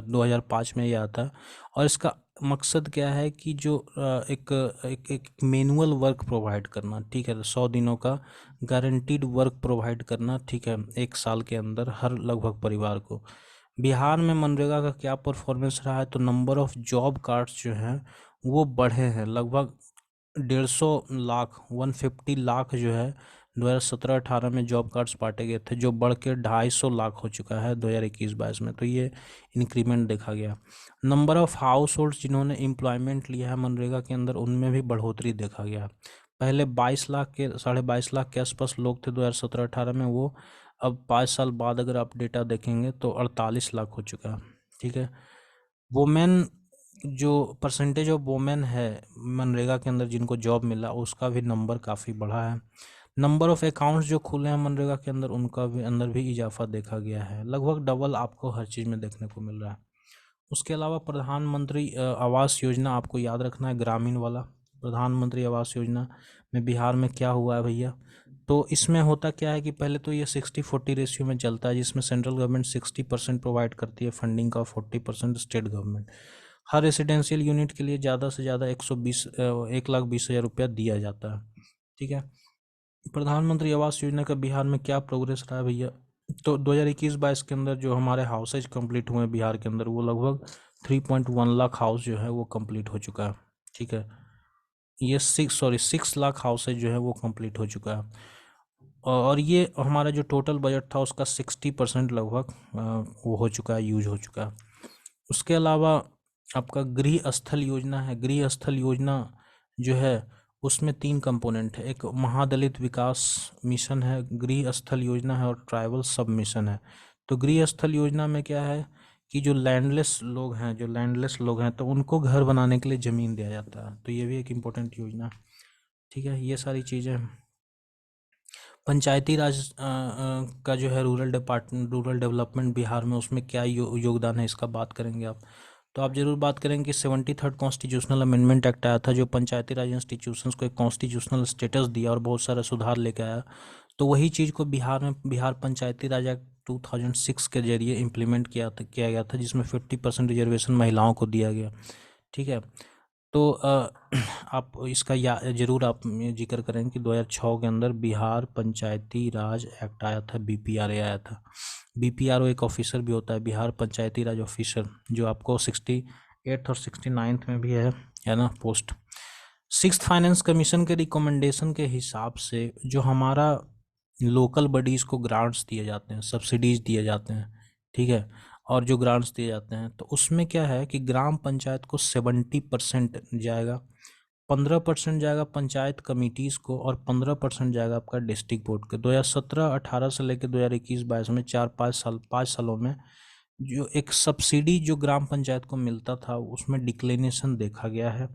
2005 में ये आता है। और इसका मकसद क्या है कि जो एक मैनुअल वर्क प्रोवाइड करना, ठीक है, 100 दिनों का गारंटीड वर्क प्रोवाइड करना, ठीक है, एक साल के अंदर हर लगभग परिवार को। बिहार में मनरेगा का क्या परफॉर्मेंस रहा है, तो नंबर ऑफ जॉब कार्ड्स जो हैं वो बढ़े हैं। लगभग 150 लाख 150 लाख जो है 2017-18 में जॉब कार्ड्स बांटे गए थे, जो बढ़ के 250 लाख हो चुका है 2021-22 में। तो ये इंक्रीमेंट देखा गया। नंबर ऑफ हाउस होल्ड्स जिन्होंने एम्प्लॉयमेंट लिया है मनरेगा के अंदर, उनमें भी बढ़ोतरी देखा गया। पहले 22 लाख के 22.5 लाख के आसपास लोग थे 2017-18 में, वो अब 5 साल बाद अगर आप डेटा देखेंगे तो 48 लाख हो चुका है। ठीक है, वोमेन, जो परसेंटेज ऑफ वोमेन है मनरेगा के अंदर जिनको जॉब मिला, उसका भी नंबर काफ़ी बढ़ा है। नंबर ऑफ अकाउंट्स जो खुले हैं मनरेगा के अंदर, उनका भी अंदर भी इजाफा देखा गया है। लगभग डबल आपको हर चीज़ में देखने को मिल रहा है। उसके अलावा प्रधानमंत्री आवास योजना आपको याद रखना है, ग्रामीण वाला। प्रधानमंत्री आवास योजना में बिहार में क्या हुआ है भैया, तो इसमें होता क्या है कि पहले तो ये 60-40 रेशियो में चलता है, जिसमें सेंट्रल गवर्नमेंट 60% प्रोवाइड करती है फंडिंग का, 40% स्टेट गवर्नमेंट। हर रेसिडेंशियल यूनिट के लिए ज़्यादा से ज़्यादा 1,20,000 रुपया दिया जाता है। ठीक है, प्रधानमंत्री आवास योजना का बिहार में क्या प्रोग्रेस रहा है भैया, तो 2021-22 के अंदर जो हमारे हाउसेज कंप्लीट हुए हैं बिहार के अंदर, वो लगभग 3.1 लाख हाउस जो है वो कंप्लीट हो चुका है। ठीक है, ये 6 लाख हाउसेज जो है वो कंप्लीट हो चुका है। और ये हमारा जो टोटल बजट था उसका 60% लगभग वो हो चुका है, यूज हो चुका है। उसके अलावा आपका गृह स्थल योजना है। गृह स्थल योजना जो है उसमें 3 कंपोनेंट है, एक महादलित विकास मिशन है, गृह स्थल योजना है, और ट्राइबल सब मिशन है। तो गृह स्थल योजना में क्या है कि जो लैंडलेस लोग हैं तो उनको घर बनाने के लिए ज़मीन दिया जाता है, तो ये भी एक इम्पोर्टेंट योजना है। ठीक है, ये सारी चीज़ें। पंचायती राज का जो है रूरल डेवलपमेंट बिहार में, उसमें क्या योगदान है, इसका बात करेंगे आप, तो आप जरूर बात करेंगे कि 73rd कॉन्स्टिट्यूशनल अमेंडमेंट एक्ट आया था, जो पंचायती राज इंस्टीट्यूशंस को एक कॉन्स्टिट्यूशनल स्टेटस दिया और बहुत सारा सुधार लेके आया। तो वही चीज़ को बिहार में बिहार पंचायती राज एक्ट 2006 के जरिए इम्प्लीमेंट किया गया था, जिसमें 50% रिजर्वेशन महिलाओं को दिया गया। ठीक है, तो आप इसका जरूर आप ये जिक्र करें कि 2006 के अंदर बिहार पंचायती राज एक्ट आया था, बीपीआरए आया था। बीपीआरओ एक ऑफिसर भी होता है, बिहार पंचायती राज ऑफिसर, जो आपको 68 और 69 में भी है ना पोस्ट। सिक्स्थ फाइनेंस कमीशन के रिकमेंडेशन के हिसाब से जो हमारा लोकल बडीज़ को ग्रांट्स दिए जाते हैं, सब्सिडीज दिए जाते हैं, ठीक है, और जो ग्रांट्स दिए जाते हैं तो उसमें क्या है कि ग्राम पंचायत को 70% जाएगा, 15% जाएगा पंचायत कमिटीज़ को, और 15% जाएगा आपका डिस्ट्रिक्ट बोर्ड के। 2017-18 से लेकर 2021-22 में 5 सालों में जो एक सब्सिडी जो ग्राम पंचायत को मिलता था उसमें डिक्लेनेशन देखा गया है,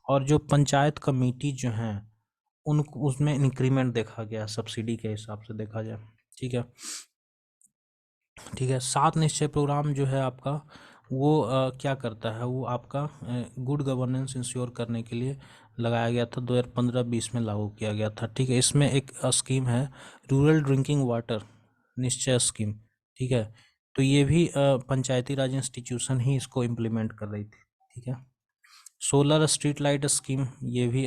और जो पंचायत कमेटी जो हैं उन उसमें इंक्रीमेंट देखा गया सब्सिडी के हिसाब से देखा जाए। ठीक है, ठीक है। 7 निश्चय प्रोग्राम जो है आपका वो क्या करता है, वो आपका गुड गवर्नेंस इंश्योर करने के लिए लगाया गया था, 2015-20 में लागू किया गया था। ठीक है, इसमें एक स्कीम है रूरल ड्रिंकिंग वाटर निश्चय स्कीम। ठीक है, तो ये भी पंचायती राज इंस्टीट्यूशन ही इसको इम्प्लीमेंट कर रही थी। ठीक है, सोलर स्ट्रीट लाइट स्कीम, ये भी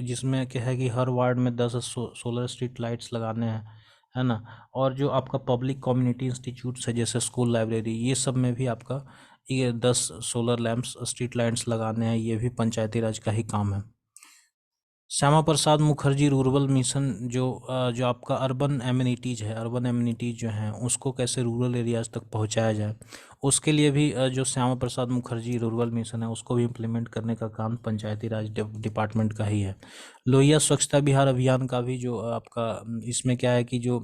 जिसमें क्या है कि हर वार्ड में 10 सोलर स्ट्रीट लाइट्स लगाने हैं, है ना। और जो आपका पब्लिक कम्युनिटी इंस्टीट्यूट्स है जैसे स्कूल, लाइब्रेरी, ये सब में भी आपका ये 10 सोलर लैंप्स स्ट्रीट लाइट्स लगाने हैं, ये भी पंचायती राज का ही काम है। श्यामा प्रसाद मुखर्जी रूरल मिशन जो आपका अर्बन एम्यूनिटीज़ है, अर्बन एम्यूनिटीज़ जो हैं उसको कैसे रूरल एरियाज़ तक पहुंचाया जाए, उसके लिए भी जो श्यामा प्रसाद मुखर्जी रूरल मिशन है उसको भी इम्प्लीमेंट करने का काम पंचायती राज डिपार्टमेंट का ही है। लोहिया स्वच्छता बिहार अभियान का भी जो आपका इसमें क्या है कि जो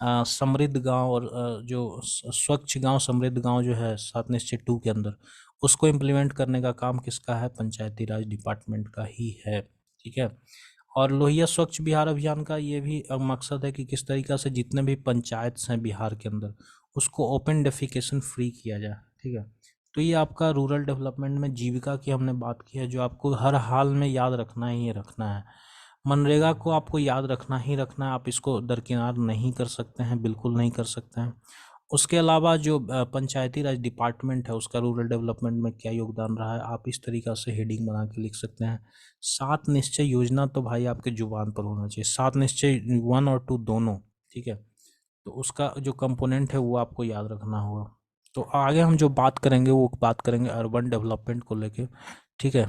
समृद्ध गांव और जो स्वच्छ गांव समृद्ध गांव जो है 7 निश्चय 2 के अंदर, उसको इम्प्लीमेंट करने का काम किसका है? पंचायती राज डिपार्टमेंट का ही है। ठीक है। और लोहिया स्वच्छ बिहार अभियान का ये भी मकसद है कि किस तरीका से जितने भी पंचायत हैं बिहार के अंदर उसको ओपन डेफिकेशन फ्री किया जाए। ठीक है। तो ये आपका रूरल डेवलपमेंट में जीविका की हमने बात की है, जो आपको हर हाल में याद रखना ही रखना है। मनरेगा को आपको याद रखना ही रखना है, आप इसको दरकिनार नहीं कर सकते हैं, बिल्कुल नहीं कर सकते हैं। उसके अलावा जो पंचायती राज डिपार्टमेंट है उसका रूरल डेवलपमेंट में क्या योगदान रहा है, आप इस तरीक़ा से हेडिंग बना के लिख सकते हैं। 7 निश्चय योजना तो भाई आपके जुबान पर होना चाहिए, 7 निश्चय 1 और 2 दोनों। ठीक है। तो उसका जो कंपोनेंट है वो आपको याद रखना होगा। तो आगे हम जो बात करेंगे वो बात करेंगे अर्बन डेवलपमेंट को लेके। ठीक है।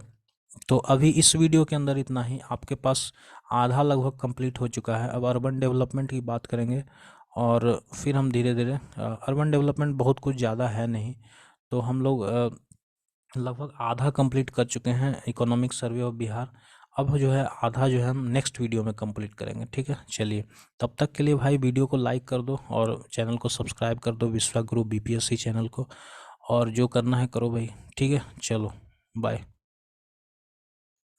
तो अभी इस वीडियो के अंदर इतना ही, आपके पास आधा लगभग कंप्लीट हो चुका है। अब अर्बन डेवलपमेंट की बात करेंगे और फिर हम धीरे धीरे अर्बन डेवलपमेंट बहुत कुछ ज़्यादा है नहीं, तो हम लोग लगभग आधा कंप्लीट कर चुके हैं इकोनॉमिक सर्वे ऑफ बिहार। अब जो है आधा जो है हम नेक्स्ट वीडियो में कंप्लीट करेंगे। ठीक है। चलिए, तब तक के लिए भाई वीडियो को लाइक कर दो और चैनल को सब्सक्राइब कर दो, विश्वा गुरु बीपीएससी चैनल को, और जो करना है करो भाई। ठीक है, चलो बाय।